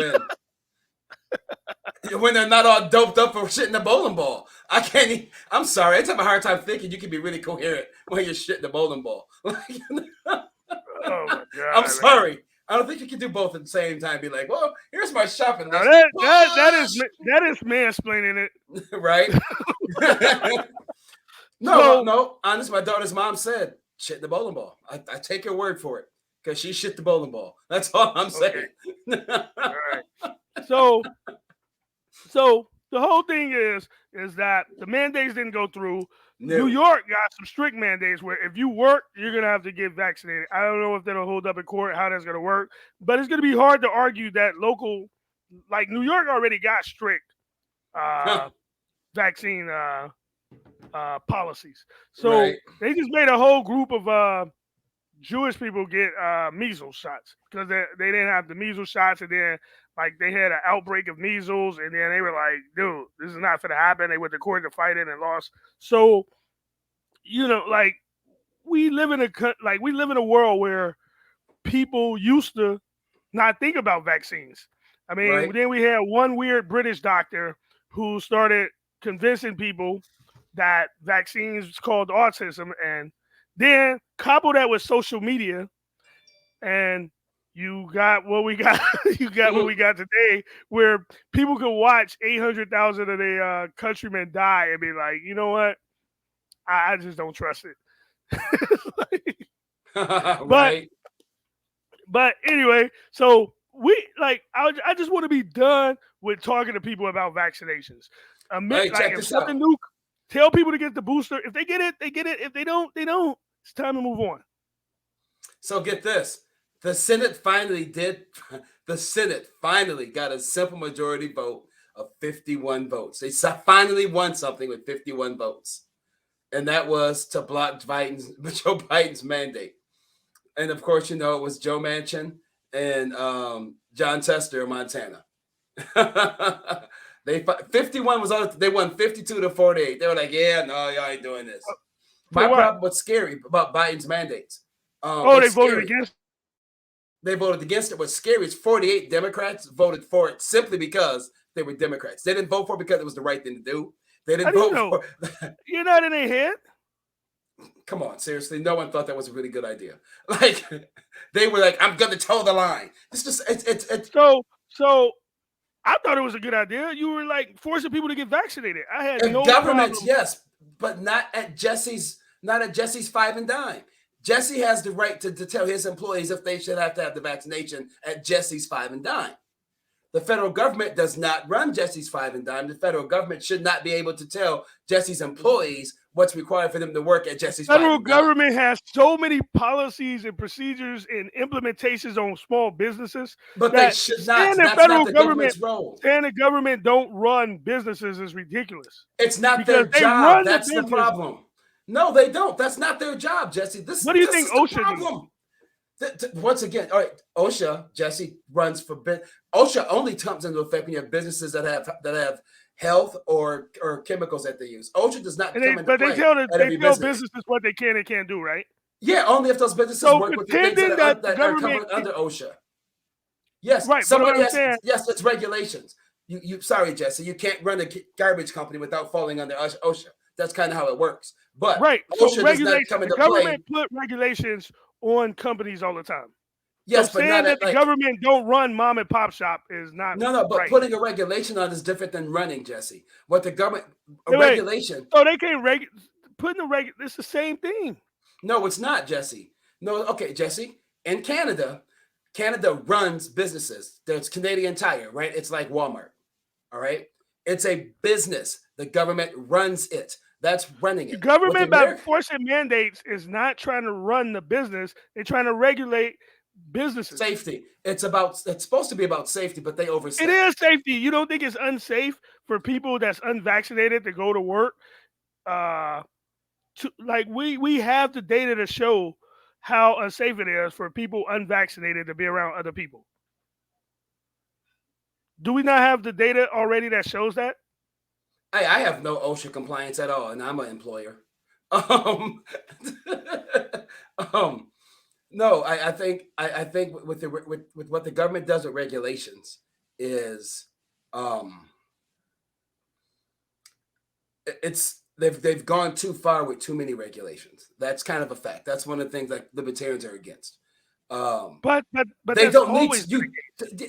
when they're not all doped up for shitting the bowling ball. I can't. I'm sorry. I have a hard time thinking you can be really coherent when you're shitting the bowling ball. Oh my god! I'm sorry. I don't think you can do both at the same time. Be like, well, here's my shopping list. That is mansplaining it, right? No. Honest, my daughter's mom said shit the bowling ball. I take her word for it because she shit the bowling ball. That's all I'm saying. All right. So the whole thing is that the mandates didn't go through. No. New York got some strict mandates where if you work, you're going to have to get vaccinated. I don't know if that'll hold up in court, how that's going to work, but it's going to be hard to argue that local, like New York already got strict vaccine policies. So They just made a whole group of Jewish people get measles shots because they didn't have the measles shots, and then like they had an outbreak of measles, and then they were like, dude, this is not going to happen. They went to court to fight it and lost. So, like we live in a world where people used to not think about vaccines. I mean, then we had one weird British doctor who started convincing people that vaccines called autism, and then couple that with social media, and you got what we got. You got what we got today, where people can watch 800,000 of their countrymen die and be like, you know what? I just don't trust it. Right. But anyway, so I just want to be done with talking to people about vaccinations. If something new, tell people to get the booster. If they get it, they get it. If they don't, they don't. It's time to move on. So get this. The Senate finally got a simple majority vote of 51 votes. They finally won something with 51 votes. And that was to block Joe Biden's mandate. And of course, it was Joe Manchin and John Tester of Montana. 51 was on. They won 52 to 48. They were like, yeah, no, y'all ain't doing this. My problem was scary about Biden's mandates. They voted against. They voted against it. What's scary is 48 Democrats voted for it simply because they were Democrats. They didn't vote for it because it was the right thing to do. They didn't vote for it. You're not in their head. Come on, seriously. No one thought that was a really good idea. Like, they were like, I'm going to toe the line. It's just, it's. So I thought it was a good idea. You were like forcing people to get vaccinated. I had no governments, problem. Yes, but not at Jesse's five and dime. Jesse has the right to tell his employees if they should have to have the vaccination at Jesse's five and dime. The federal government does not run Jesse's five and dime. The federal government should not be able to tell Jesse's employees what's required for them to work at Jesse's five and dime. Federal government has so many policies and procedures and implementations on small businesses. But they should not. That's not the government's role. And the government don't run businesses is ridiculous. It's not their job. That's the problem. No, they don't. That's not their job, Jesse. What do you think OSHA needs? Once again, all right, OSHA, Jesse, runs for OSHA only comes into effect when you have businesses that have health or chemicals that they use. OSHA does not come into play. But they tell businesses what they can and can't do, right? Yeah, only if those businesses work with the things that are covered under OSHA. Yes, right. Yes, it's regulations. Sorry, Jesse, you can't run a garbage company without falling under OSHA. That's kind of how it works. But the government put regulations on companies all the time. Yes, so but saying that the government don't run mom and pop shop is not but putting a regulation on is different than running, Jesse. What the government regulation. So they can't putting it's the same thing. No, it's not, Jesse. No, okay, Jesse. In Canada, Canada runs businesses. There's Canadian Tire, right? It's like Walmart. All right. It's a business. The government runs it. That's running The it. With government, by America, forcing mandates, is not trying to run the business. They're trying to regulate businesses. safety. It's supposed to be about safety, but they It overstep. is safety. You don't think it's unsafe for people that's unvaccinated to go to work? We have the data to show how unsafe it is for people unvaccinated to be around other people. Do we not have the data already that shows that? I have no OSHA compliance at all, and I'm an employer. Um, um, no, I think with what the government does with regulations is um, it's they've gone too far with too many regulations. That's kind of a fact. That's one of the things that libertarians are against. Um, But they that's don't need always to,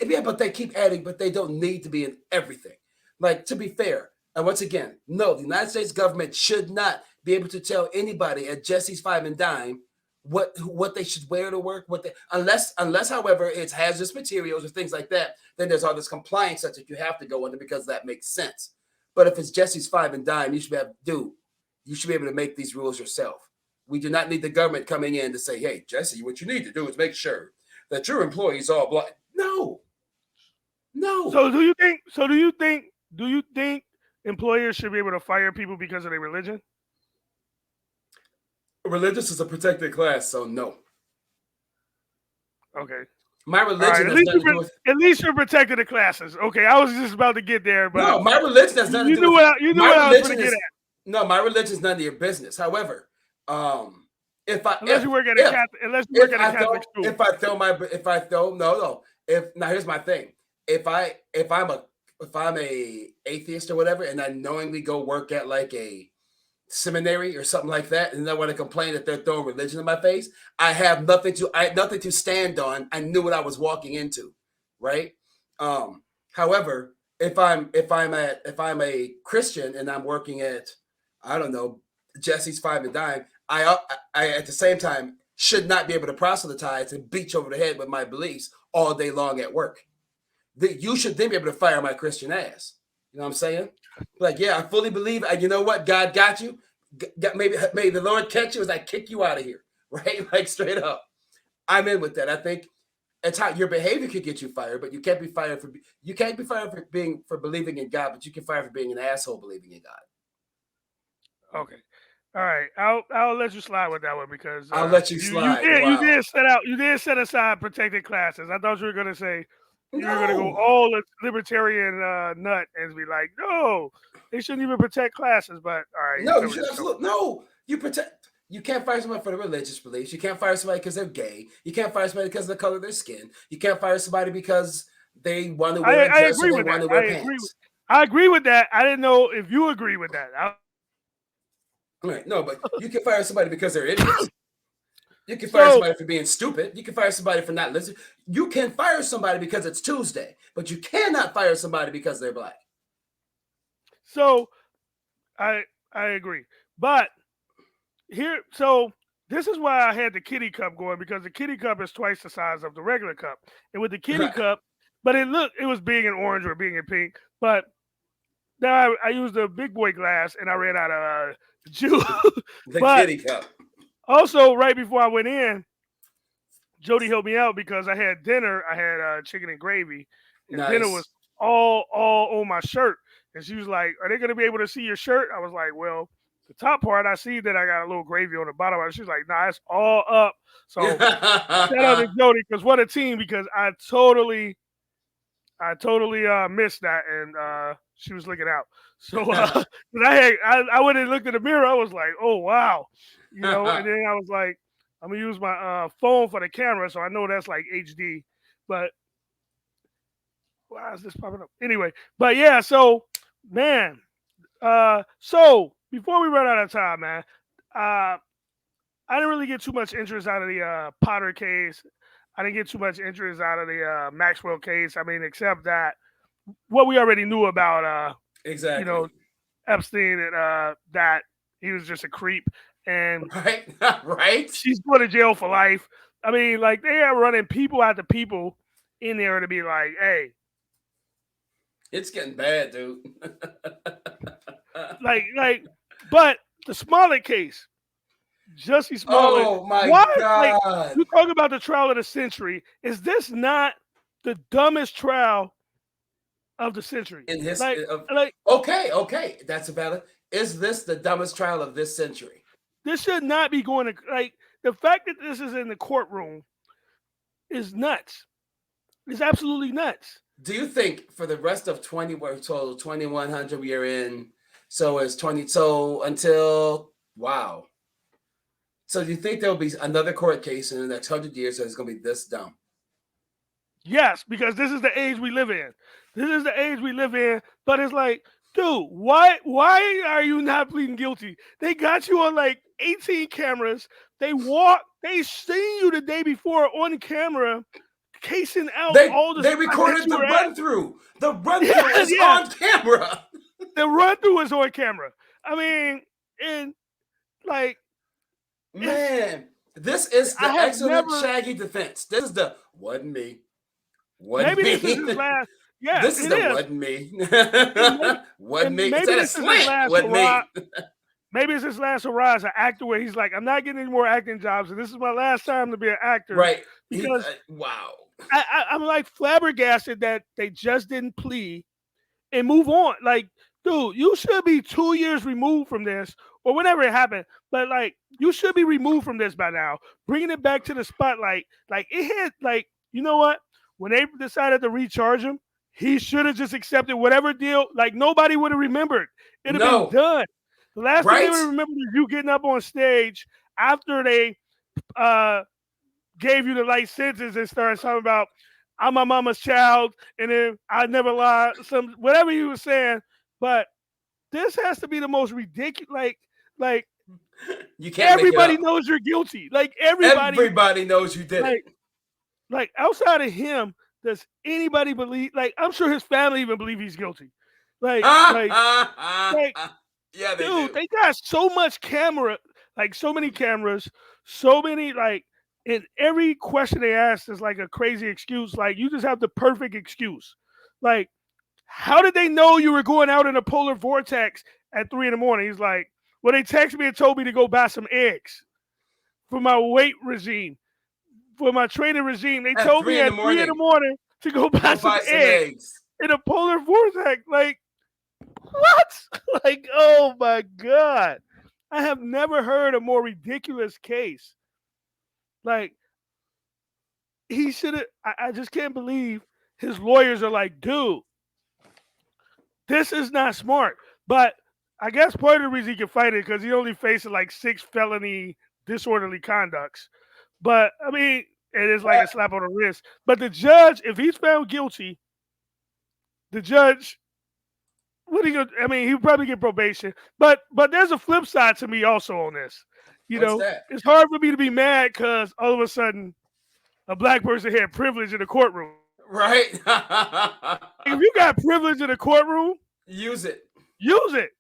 yeah, but they keep adding, but they don't need to be in everything. Like, to be fair, and once again, no, the United States government should not be able to tell anybody at Jesse's Five and Dime what they should wear to work, unless however it's hazardous materials or things like that, then there's all this compliance that you have to go under because that makes sense. But if it's Jesse's Five and Dime, you should be able to make these rules yourself. We do not need the government coming in to say, hey, Jesse, what you need to do is make sure that your employees all black. No. So do you think? Do you think employers should be able to fire people because of their religion? Religious is a protected class, so no. Okay. My religion Right. has nothing to do with. At least you're protecting the classes. Okay, I was just about to get there, but No, my religion has nothing to do with. You knew what I was going to get at. No, my religion is none of your business. However, unless you work at a Catholic school. If here's my thing. If I'm a atheist or whatever, and I knowingly go work at like a seminary or something like that, and I want to complain that they're throwing religion in my face, I have nothing to stand on. I knew what I was walking into, right? However, if I'm a Christian and I'm working at, I don't know, Jesse's Five and Dime, I at the same time should not be able to proselytize and beat you over the head with my beliefs all day long at work. You should then be able to fire my Christian ass. You know what I'm saying? Like, yeah, I fully believe. And you know what? God got you. Maybe the Lord catch you as I kick you out of here, right? Like, straight up. I'm in with that. I think it's how your behavior could get you fired, but you can't be fired for believing in God, but you can fire for being an asshole believing in God. Okay. All right. I'll let you slide with that one because I'll let you slide. You did set aside protected classes. I thought you were gonna say you were gonna go all the libertarian nut and be like, no, they shouldn't even protect classes. But all right. No, you should absolutely you protect. You can't fire somebody for their religious beliefs. You can't fire somebody because they're gay. You can't fire somebody because of the color of their skin. You can't fire somebody because they want to wear a dress or they want to wear pants. I agree with that. I didn't know if you agree with that. Right. No, but you can fire somebody because they're idiots. You can fire somebody for being stupid. You can fire somebody for not listening. You can fire somebody because it's Tuesday, but you cannot fire somebody because they're black. So I agree. But this is why I had the kitty cup going, because the kitty cup is twice the size of the regular cup. And with the kitty cup, but it was being in orange or being in pink. But now I used a big boy glass and I ran out of juice. Kitty cup. Also, right before I went in, Jody helped me out because I had dinner. I had chicken and gravy. And dinner was all on my shirt. And she was like, are they going to be able to see your shirt? I was like, well, the top part, I see that I got a little gravy on the bottom. She's like, nah, it's all up. So shout out to Jody, because what a team, because I totally missed that, and she was looking out. So I went and looked in the mirror. I was like, oh wow, and then I was like, I'm gonna use my phone for the camera, so I know that's like HD. But why is this popping up? Anyway, but yeah, so man, so before we run out of time, man, I didn't really get too much interest out of the Potter case. I didn't get too much interest out of the Maxwell case. I mean, except that what we already knew about, exactly, Epstein, and that he was just a creep, and Right, right. she's going to jail for life. I mean, like they are running people after people in there to be like, hey, It's getting bad, dude. like, but the Smollett case, Jussie Smollett, Oh my why? Like God. you talk about the trial of the century. Is this not the dumbest trial of the century? In his of Like okay, that's a valid. Is this the dumbest trial of this century? this should not be going to like the fact that this is in the courtroom is nuts. It's absolutely nuts. Do you think for the rest of 2100 we are in, so it's 20, so until wow. So do you think there'll be another court case in the next 100 years that's gonna be this dumb? Yes, because this is the age we live in. This is the age we live in. But it's like, dude, why are you not pleading guilty? They got you on like 18 cameras. They seen you the day before on camera, casing out all the They spots that recorded you the were run at. through. The run through is Yeah. on camera. The run through is on camera. I mean, and like Man, this is I the have excellent never Shaggy defense. This is the wasn't me. Wasn't maybe me. this is his last. Yeah, This is it the is. wasn't me. And Wasn't me. It's maybe at a this is his slant. last Wasn't me. hurrah. Maybe it's his last hurrah as an actor where he's like, I'm not getting any more acting jobs, and this is my last time to be an actor. Right. Because wow. I'm like flabbergasted that they just didn't plead and move on. Like, dude, you should be 2 years removed from this or whenever it happened. But like, you should be removed from this by now. Bringing it back to the spotlight, like it had, like, you know what? When they decided to recharge him, he should have just accepted whatever deal. Like nobody would have remembered. It'd have been No. done. The last thing they Right? would remember is you getting up on stage after they uh, gave you the light sentence and started talking about I'm my mama's child and then I never lie, some whatever you were saying. But this has to be the most ridiculous. Like You can't make it everybody up. knows you're guilty. Like everybody knows you did it. like outside of him, does anybody believe? Like I'm sure his family even believe he's guilty. Like Yeah, they dude, do. they got so much camera, like so many cameras, so many like. And every question they ask is like a crazy excuse. Like you just have the perfect excuse. Like, how did they know you were going out in a polar vortex at 3 a.m? He's like, well, they texted me and told me to go buy some eggs for my weight regime, for my training regime. They At told 3 me in at the 3 morning. a.m. to go buy some Buy some eggs eggs. in a polar vortex. Like, what? Like, oh my God. I have never heard a more ridiculous case. Like, he should have. I just can't believe his lawyers are like, dude, this is not smart. But I guess part of the reason he can fight it because he only faces like 6 felony disorderly conducts. But I mean, it is like a slap on the wrist. But the judge, if he's found guilty, the judge, what he gonna? I mean, he'll probably get probation. But there's a flip side to me also on this. You What's know, that? it's hard for me to be mad because all of a sudden a black person had privilege in the courtroom. Right? If you got privilege in the courtroom, Use it. use it.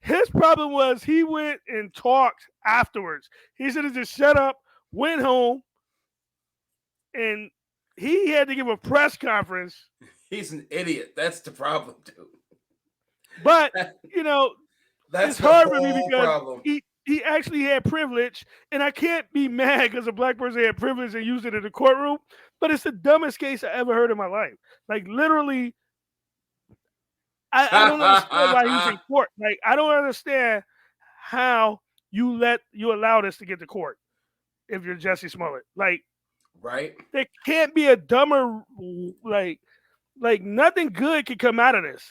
His problem was he went and talked afterwards. He should have just shut up, went home, and he had to give a press conference. He's an idiot. That's the problem, dude. But, you know, That's it's the hard for me whole because problem. he actually had privilege, and I can't be mad because a black person had privilege and used it in the courtroom. But it's the dumbest case I ever heard in my life. Like literally, I don't understand why he's in court. Like I don't understand how you allow this to get to court if you're Jussie Smollett. Like Right? there can't be a dumber like nothing good can come out of this.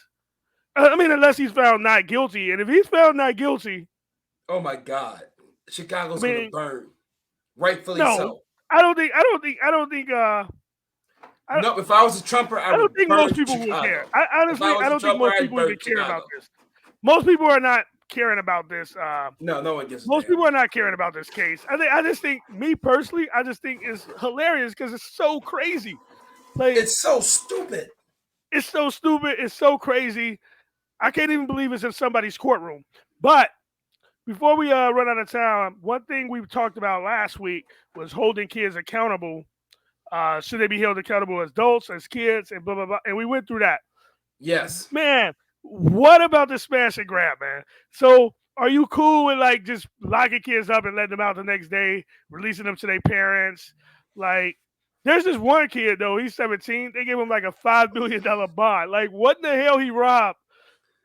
I mean, unless he's found not guilty, and if he's found not guilty, Oh my God. Chicago's I gonna mean, burn. Rightfully no, so. I don't think. No, if I was a Trumper, I I don't would think burn most people Chicago. would care. Honestly, was I a don't think Trumper, most I'd people burn even care about Chicago. this. Most people are not caring about this. No one gives a Most damn. people are not caring about this case. I just think, me personally, I just think it's hilarious because it's so crazy. Like It's so stupid. it's so stupid. It's so crazy. I can't even believe it's in somebody's courtroom. But before we run out of time, one thing we talked about last week was holding kids accountable. Should they be held accountable as adults, as kids, and blah blah blah. And we went through that. Yes. Man, what about the smash and grab, man? So are you cool with like just locking kids up and letting them out the next day, releasing them to their parents? Like, there's this one kid though, he's 17. They gave him like a $5 million bond. Like, what in the hell he robbed?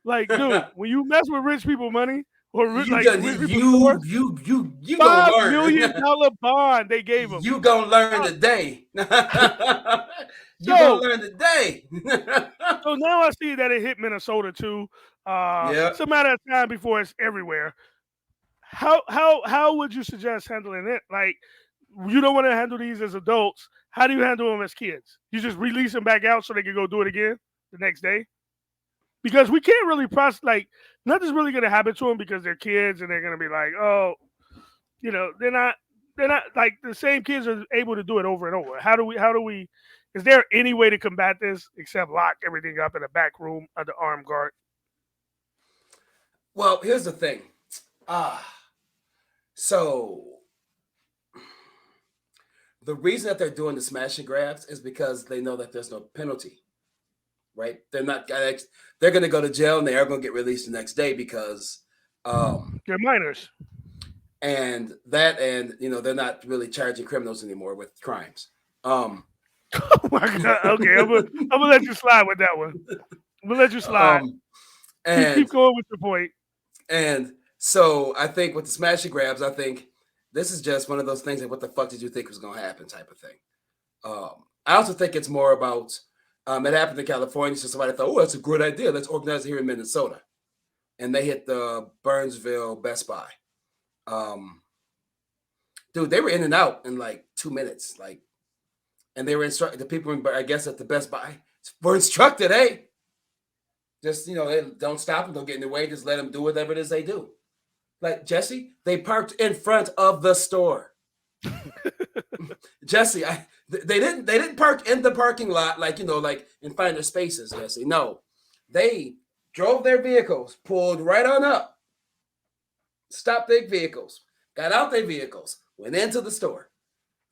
Like, dude, when you mess with rich people money or you like gonna rich people stores, you gonna $5 million learn. bond they gave him. You gonna learn today. You gonna So learn today. so now I see that it hit Minnesota too. Yeah. It's a matter of time before it's everywhere. How would you suggest handling it? Like, you don't want to handle these as adults. How do you handle them as kids? You just release them back out so they can go do it again the next day? Because we can't really process, like, nothing's really going to happen to them because they're kids and they're going to be like, oh, they're not like the same kids are able to do it over and over. How do we is there any way to combat this except lock everything up in a back room under armed guard? Well, here's the thing. Ah, so the reason that they're doing the smash and grabs is because they know that there's no penalty, right? They're going to go to jail and they are going to get released the next day because They're minors. and they're not really charging criminals anymore with crimes. Oh my god. Okay, I'm gonna let you slide with that one. I'm gonna let you slide. um, Keep and going with your point. and so I think with the smash and grabs, I think this is just one of those things like, what the fuck did you think was going to happen type of thing. I also think it's more about it happened in California, so somebody thought, oh, that's a good idea. Let's organize it here in Minnesota, and they hit the Burnsville Best Buy. Um, Dude, they were in and out in like 2 minutes, like, and they were instructed. The people, I guess, at the Best Buy were instructed, hey, just don't stop them, don't get in the way, just let them do whatever it is they do. Like Jesse, they parked in front of the store. Jesse, they didn't park in the parking lot like and find their spaces. Jesse, no, they drove their vehicles, pulled right on up, stopped their vehicles, got out their vehicles, went into the store,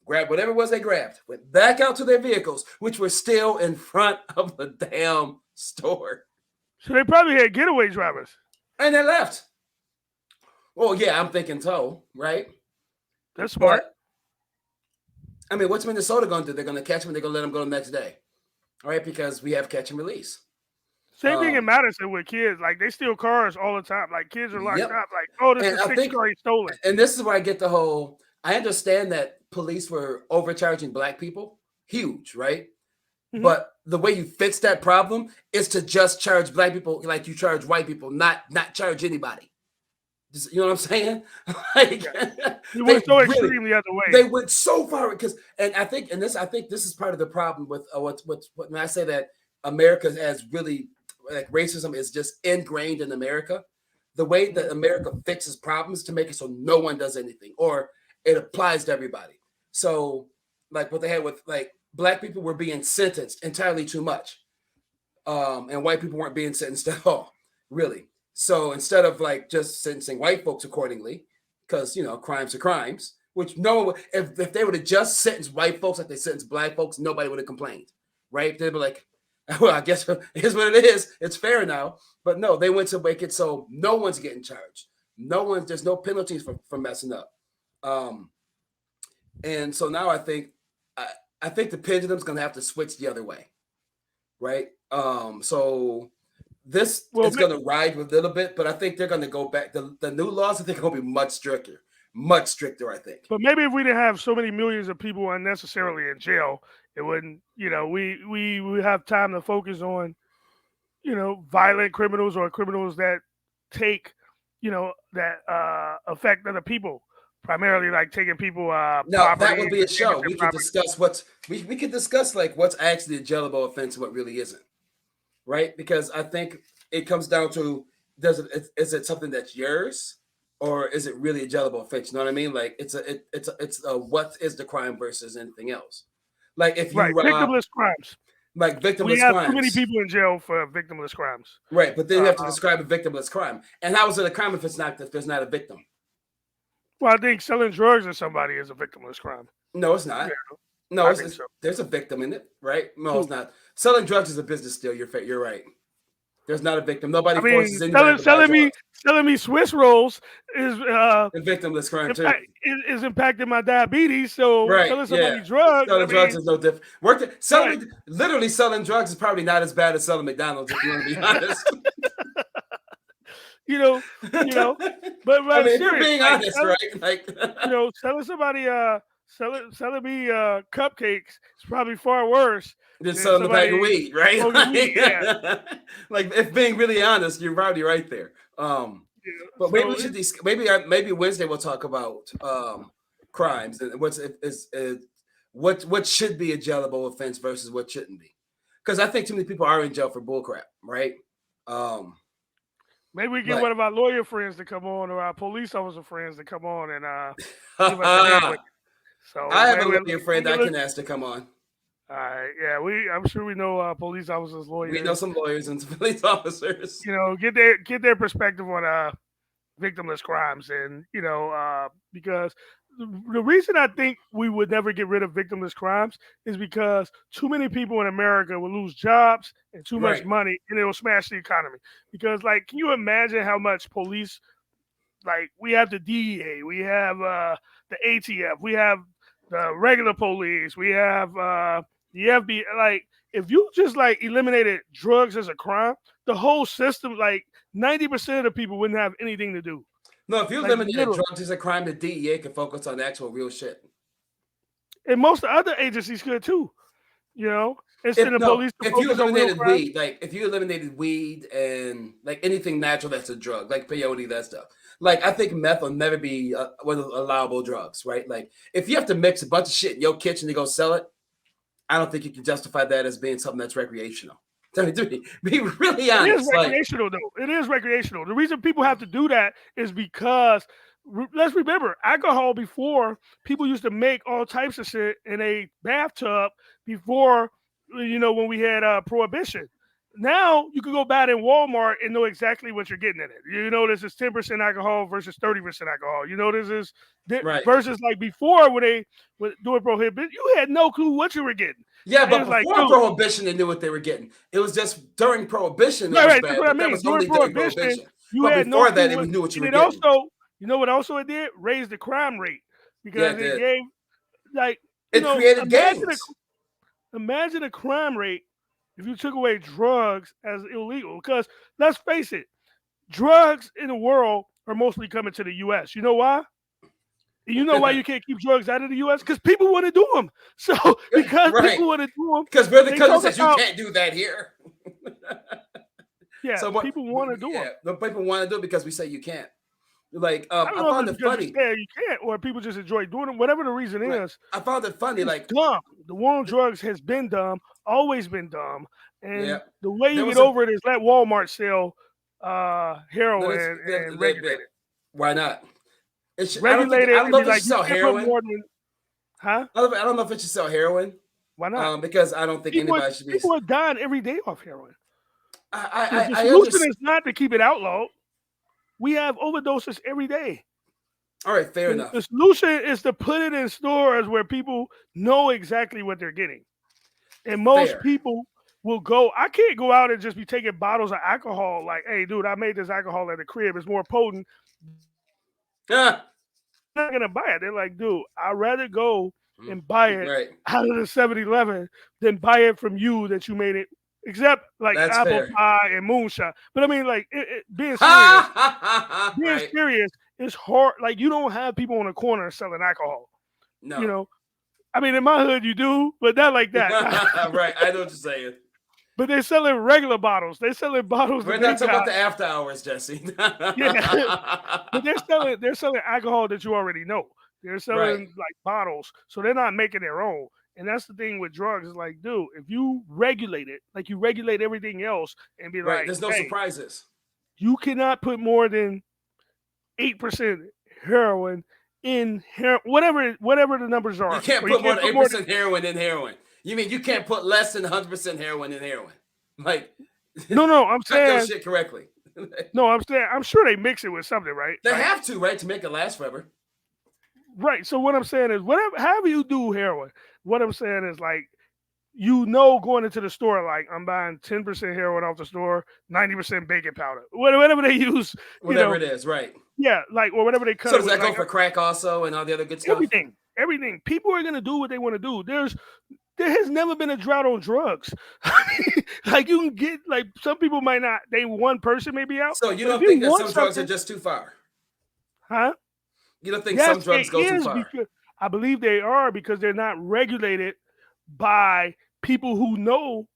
grabbed whatever it was they grabbed, went back out to their vehicles, which were still in front of the damn store, So they probably had getaway drivers. and they left. Well, yeah, I'm thinking so, right? That's smart. But I mean, what's Minnesota going to do? They're going to catch them. They're going to let them go the next day, all right? Because we have catch and release. Same thing in Madison with kids. Like, they steal cars all the time. Like, kids are locked Yep. up. Like, oh, this And is I a six think- car he stolen. And this is where I get the whole. I understand that police were overcharging black people, huge, right? Mhm. But the way you fix that problem is to just charge black people like you charge white people, not charge anybody. You know what I'm saying? Like, It went so extreme the other way. They went so far I think this is part of the problem with what when I say that America has really like racism is just ingrained in America. The way that America fixes problems to make it so no one does anything or it applies to everybody. So like what they had with like black people were being sentenced entirely too much, and white people weren't being sentenced at all, really. So instead of like just sentencing white folks accordingly, because crimes are crimes, which if they would have just sentenced white folks like they sentenced black folks, nobody would have complained, right? They'd be like, well, I guess here's what it is. It's fair now. But no, they went to make it so no one's getting charged. There's no penalties for messing up. And so now I think the pendulum's gonna have to switch the other way, right? So this is going to ride a little bit, but I think they're going to go back. The new laws, I think, are going to be much stricter, I think. But maybe if we didn't have so many millions of people unnecessarily in jail, it wouldn't, we would have time to focus on, violent criminals or criminals that take, that affect other people. Primarily, like taking people. No, that would be a show. We could discuss we could discuss like what's actually a jailable offense and what really isn't. Right, because I think it comes down to is it something that's yours or is it really a jailable offense? You know what I mean? Like it's a what is the crime versus anything else? Like if you victimless crimes. like We victimless have too many crimes. people in jail for victimless crimes. Right, but then you have to Uh, describe a victimless crime. And how is it a crime if there's not a victim? well, I think selling drugs to somebody is a victimless crime. No, it's Yeah, not. No, I it's, think it's so. there's a victim in it, right? No, it's Who? not. Selling drugs is a business still. You're right. There's not a victim. Nobody I mean, forces anybody to buy drugs. selling me Swiss rolls is A victimless crime too. impact, is impacting my diabetes. So Right. selling Yeah. somebody drugs, I Selling drugs mean, is no different. right? Literally selling drugs is probably not as bad as selling McDonald's, if you want to be honest. You know, you know, but I I'm mean, if you're serious. being Like honest, right? Like, selling somebody selling me cupcakes is probably far worse just than selling a bag of somebody weed, right? smoking weed. Yeah. Like, if being really honest, you're probably right there. But maybe So we should maybe Wednesday we'll talk about crimes and what should be a jailable offense versus what shouldn't be. Because I think too many people are in jail for bullcrap, right? Um, maybe we get but one of our lawyer friends to come on or our police officer friends to come on and give us a hand with I it. So have a maybe lawyer friend I can ask to come on. all right, yeah, I'm sure we know police officers, We know lawyers. some lawyers and some police officers. Get their perspective on victimless crimes, and because the reason I think we would never get rid of victimless crimes is because too many people in America will lose jobs and too much Right. money, and it will smash the economy. Because, like, can you imagine how much police? Like, we have the DEA, we have the ATF, we have the regular police, we have the FBI. Like, if you just like eliminated drugs as a crime, the whole system, like 90% of the people wouldn't have anything to do. No, if you Like, eliminated literally. drugs as a crime, the DEA can focus on actual real shit. And most of the other agencies could too, instead If of no, police to if you focus on real eliminated crime. weed, like if you eliminated weed and like anything natural that's a drug, like peyote, that stuff. Like I think meth will never be one of the allowable drugs, right? Like if you have to mix a bunch of shit in your kitchen to go sell it, I don't think you can justify that as being something that's recreational. Be really It is honest. Like, recreational, though. It is recreational. The reason people have to do that is because let's remember, alcohol before people used to make all types of shit in a bathtub before, when we had prohibition. Now you can go buy it in Walmart and know exactly what you're getting in it. You know this is 10% alcohol versus 30% alcohol. You know this is right. versus like before when they were doing prohibition, you had no clue what you were getting. Yeah, It but was like, before dude, Prohibition, they knew what they were getting. It was just during Prohibition it was right. That's bad, what I but that mean. was During only during prohibition, Prohibition. you But had no before that, clue they what, knew what you and were it getting. also, what also it did? Raised the crime rate Yeah, because it it did. gave, like, It created gangs. Imagine a crime rate if you took away drugs as illegal. Because let's face it, drugs in the world are mostly coming to the U.S. You know why? You know why you can't keep drugs out of the U.S.? Because people want to do them. So because Right. people want to do them, Because we're the they country talk says you about, can't do that here. yeah, So what people want to do them. yeah, but people want to do it because we say you can't. Like I don't I know found if it it's because funny. you say you can't, or people just enjoy doing them. Whatever the reason Right. is, I found it funny. it's Like dumb. The war on drugs has been dumb, always been dumb, and yeah, the way there you was get a over it is let Walmart sell heroin and little regulate bit. Why not? It should, Regulate I it don't and know be if it like, should you sell can't put heroin. more than, huh? I don't know if it should sell heroin. Why not? Because I don't think anybody should be. People are dying every day off heroin. The I solution understand. is not to keep it outlawed. We have overdoses every day. All right, fair The enough. solution is to put it in stores where people know exactly what they're getting. And most Fair. people will go. I can't go out and just be taking bottles of alcohol. Like, hey, dude, I made this alcohol at the crib. It's more potent. Ah, I'm not gonna buy it. They're like, dude, I'd rather go and buy it right. out of the 7-Eleven than buy it from you that you made it. Except like That's apple fair. pie and moonshine. But I mean, like being Right. serious is hard. Like, you don't have people on the corner selling alcohol. No. I mean, in my hood you do, but not like that. Right. I know what you're saying. But they're selling regular bottles. They're selling bottles We're that not they talking about got. the after hours, Jesse. Yeah, but they're selling alcohol that you already know. They're selling Right. like bottles, so they're not making their own. And that's the thing with drugs. Is like, dude, if you regulate it, like you regulate everything else, and be Right. like, There's no hey, surprises. you cannot put more than 8% heroin in whatever the numbers are. You can't Or put more than put more 8% heroin in heroin. You mean you can't put less than 100% heroin in heroin? Like, No, I'm cut your saying shit correctly. no, I'm saying I'm sure they mix it with something, right? They Like, have to, right, to make it last forever. right. So what I'm saying is, whatever, however you do heroin, what I'm saying is like, you know, going into the store, like I'm buying 10% heroin off the store, 90% baking powder, whatever they use, you Whatever know, it is, right. yeah, like or whatever they cut So it does with, that go like for crack also and all the other good stuff? everything. People are gonna do what they want to do. There has never been a drought on drugs. Like you can get like some people might not. They one person may be out, So you but if don't you think that want some drugs are something, just too far? huh? You don't think some Yes, drugs it go too is far? because I believe they are because they're not regulated by people who know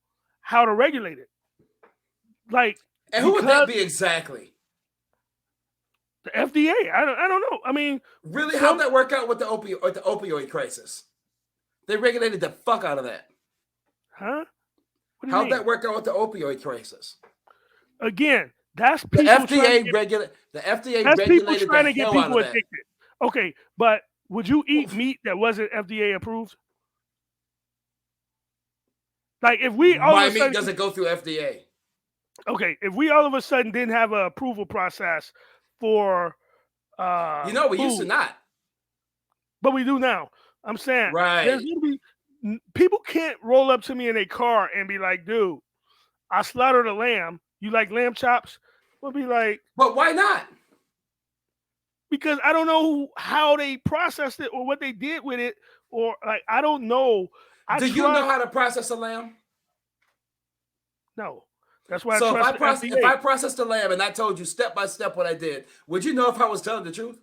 how to regulate it. Like And who would that because be exactly? the FDA, I don't know. I mean, Really, how'd some that work out with the opioid crisis? They regulated the fuck out of that. huh? What do you How'd mean? that work out with the opioid crisis? Again, that's The people trying to FDA get FDA that's people regulated the trying to get hell out people of that. addicted. Okay, but would you eat meat that wasn't FDA approved? Like if we all of My a meat sudden, doesn't go through FDA. okay, if we all of a sudden didn't have an approval process for You know, we used to food, not. but we do now. I'm saying there's Right. gonna be people can't roll up to me in a car and be like, "Dude, I slaughtered a lamb. You like lamb chops?" We'll be like, But why not? because I don't know how they processed it or what they did with it, or like I don't know. I Do you know trust how to process a lamb? no. That's why I So trust the if FDA. I processed a lamb and I told you step by step what I did, would you know if I was telling the truth?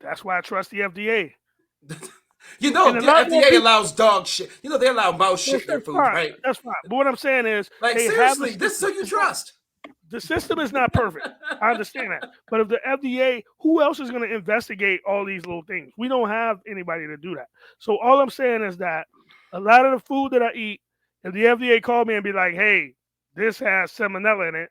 That's why I trust the FDA. You know, And a the lot more FDA people. allows dog shit. You know, they allow mouse shit in their That's food, fine. right? That's fine. But what I'm saying is Like, they have a seriously, this is system. who you trust. The system is not perfect. I understand that. But if the FDA, who else is going to investigate all these little things? We don't have anybody to do that. So all I'm saying is that a lot of the food that I eat, if the FDA called me and be like, hey, this has salmonella in it,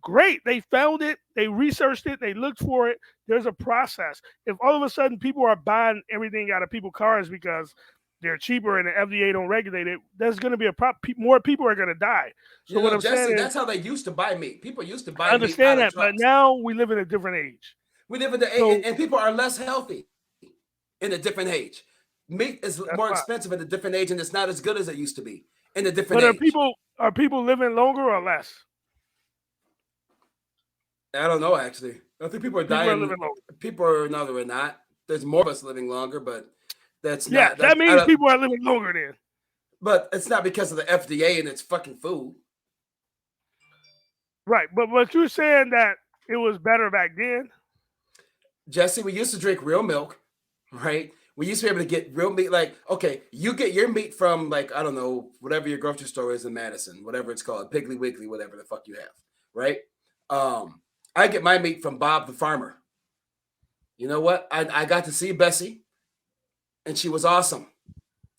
great. They found it, they researched it, they looked for it. There's a process. If all of a sudden people are buying everything out of people's cars because they're cheaper and the FDA don't regulate it, there's going to be a problem. More people are going to die. So You what know, I'm saying Jesse, is, that's how they used to buy meat. People used to I buy meat out understand of that, but trucks. now we live in a different age. We live in So and people are less healthy in a different age. Meat is that's more why. expensive in a different age, and it's not as good as it used to be in a different But age. are people living longer or less? I don't know, actually. I think people are People are dying. living longer. People are no, they're not. There's more of us living longer, but that's Yeah, not that that. I means don't, people are living longer then. but it's not because of the FDA and its fucking food. Right. But you're saying that it was better back then. Jesse, we used to drink real milk, right? We used to be able to get real meat. Like, okay, you get your meat from like I don't know whatever your grocery store is in Madison, whatever it's called, Piggly Wiggly, whatever the fuck you have, right? Um, I get my meat from Bob the farmer. You know what? I got to see Bessie, and she was awesome,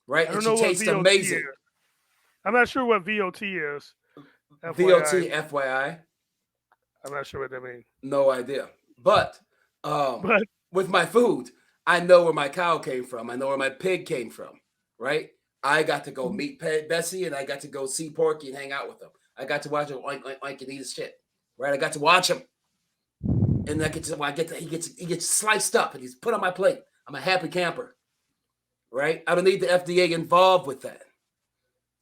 right? I And don't she know what tastes VOT amazing. is. I'm not sure what VOT is. FYI, VOT, FYI, I'm not sure what that means. no idea. But But with my food, I know where my cow came from. I know where my pig came from, right? I got to go meet Bessie and I got to go see Porky and hang out with him. I got to watch him oink, oink, oink and eat his shit, right? I got to watch him. And he gets sliced up and he's put on my plate. I'm a happy camper, right? I don't need the FDA involved with that.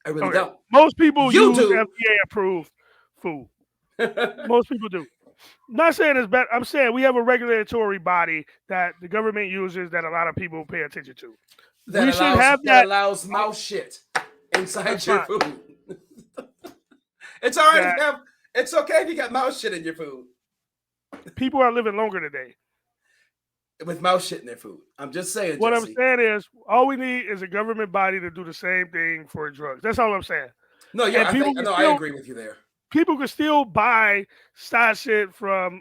I really okay, don't. most people You use do. FDA approved food. Most people do. Not saying it's bad. I'm saying we have a regulatory body that the government uses that a lot of people pay attention to. that We should allows have that that. allows mouse shit That's inside your fine. food. It's all right if That you have. It's okay if you got mouse shit in your food people are living longer today. with mouse shit in their food. I'm just saying, What I'm Jesse. saying is, all we need is a government body to do the same thing for drugs. That's all I'm saying. No, And I agree with you there. people can still buy side shit from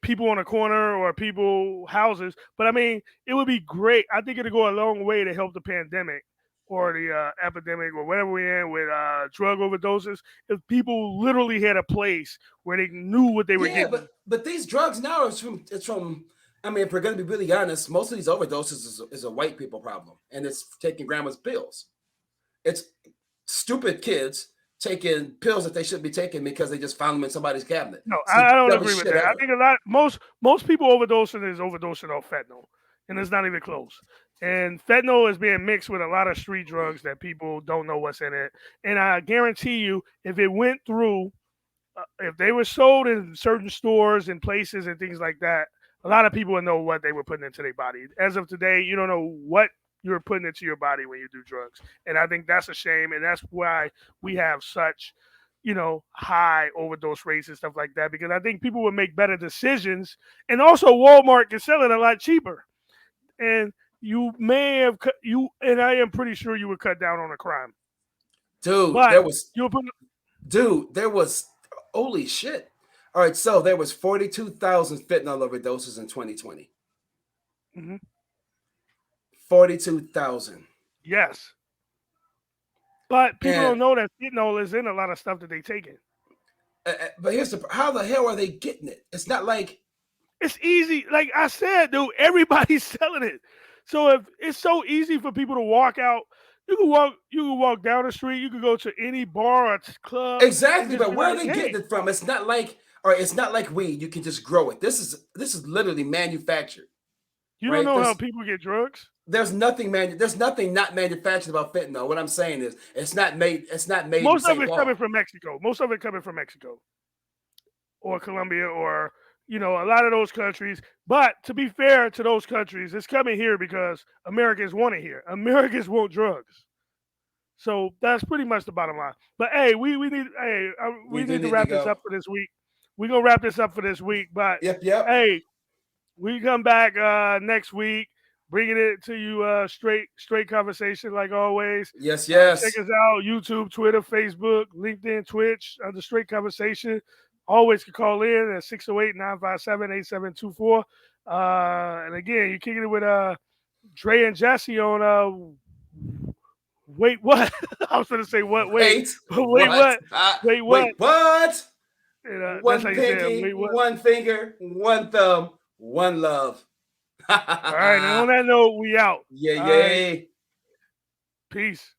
people on the corner or people houses. But I mean, it would be great. I think it'd go a long way to help the pandemic or the epidemic or whatever we're in with drug overdoses. If people literally had a place where they knew what they were Yeah, getting. but these drugs now it's from. I mean, if we're going to be really honest, most of these overdoses is a white people problem, and it's taking grandma's pills. It's stupid kids taking pills that they shouldn't be taking because they just found them in somebody's cabinet. No, It's the I don't dumbest agree with shit that. I ever. think most people overdosing is overdosing off fentanyl, and it's not even close. And fentanyl is being mixed with a lot of street drugs that people don't know what's in it. And I guarantee you, if it went through, if they were sold in certain stores and places and things like that, a lot of people would know what they were putting into their body. As of today, you don't know what you're putting into your body when you do drugs. And I think that's a shame. And that's why we have such, high overdose rates and stuff like that, because I think people would make better decisions. And also, Walmart can sell it a lot cheaper. And you may have, and I am pretty sure you would cut down on a crime. Dude, But you'll put, there was holy shit. All right, so there was 42,000 fentanyl overdoses in 2020. mhm, 42,000. yes. But people And don't know that fentanyl is in a lot of stuff that they take in. but here's how the hell are they getting it? It's not like It's easy. Like I said, dude, everybody's selling it. So if it's so easy for people to walk out, you can walk down the street, you can go to any bar or club and exactly, just but be where are like, they hey, getting it from? It's not like all right, it's not like weed. You can just grow it. This is literally manufactured, you don't right? know how people get drugs? There's nothing not manufactured about fentanyl. What I'm saying is it's not made in Most of St. it coming Paul. from Mexico. Most of it coming from Mexico or Colombia or a lot of those countries. But to be fair to those countries, it's coming here because Americans want it here. Americans want drugs. So that's pretty much the bottom line. But hey, We we do need to need to wrap this up go. for this week. We're gonna wrap this up for this week. But Yep, yep. hey, we come back next week, bringing it to you straight conversation like always. Yes, Check yes. us out: YouTube, Twitter, Facebook, LinkedIn, Twitch. The Straight Conversation. Always can call in at 608-957-8724. And again, you're kicking it with Dre and Jesse on wait, what? I was going to say what? Wait, Wait, but wait, what? what? Wait, what? Wait, what? And, that's how One you say it. pinky, Wait, what? one finger, one thumb, one love. All right. And on that note, we out. Yay, All right. yay. Peace.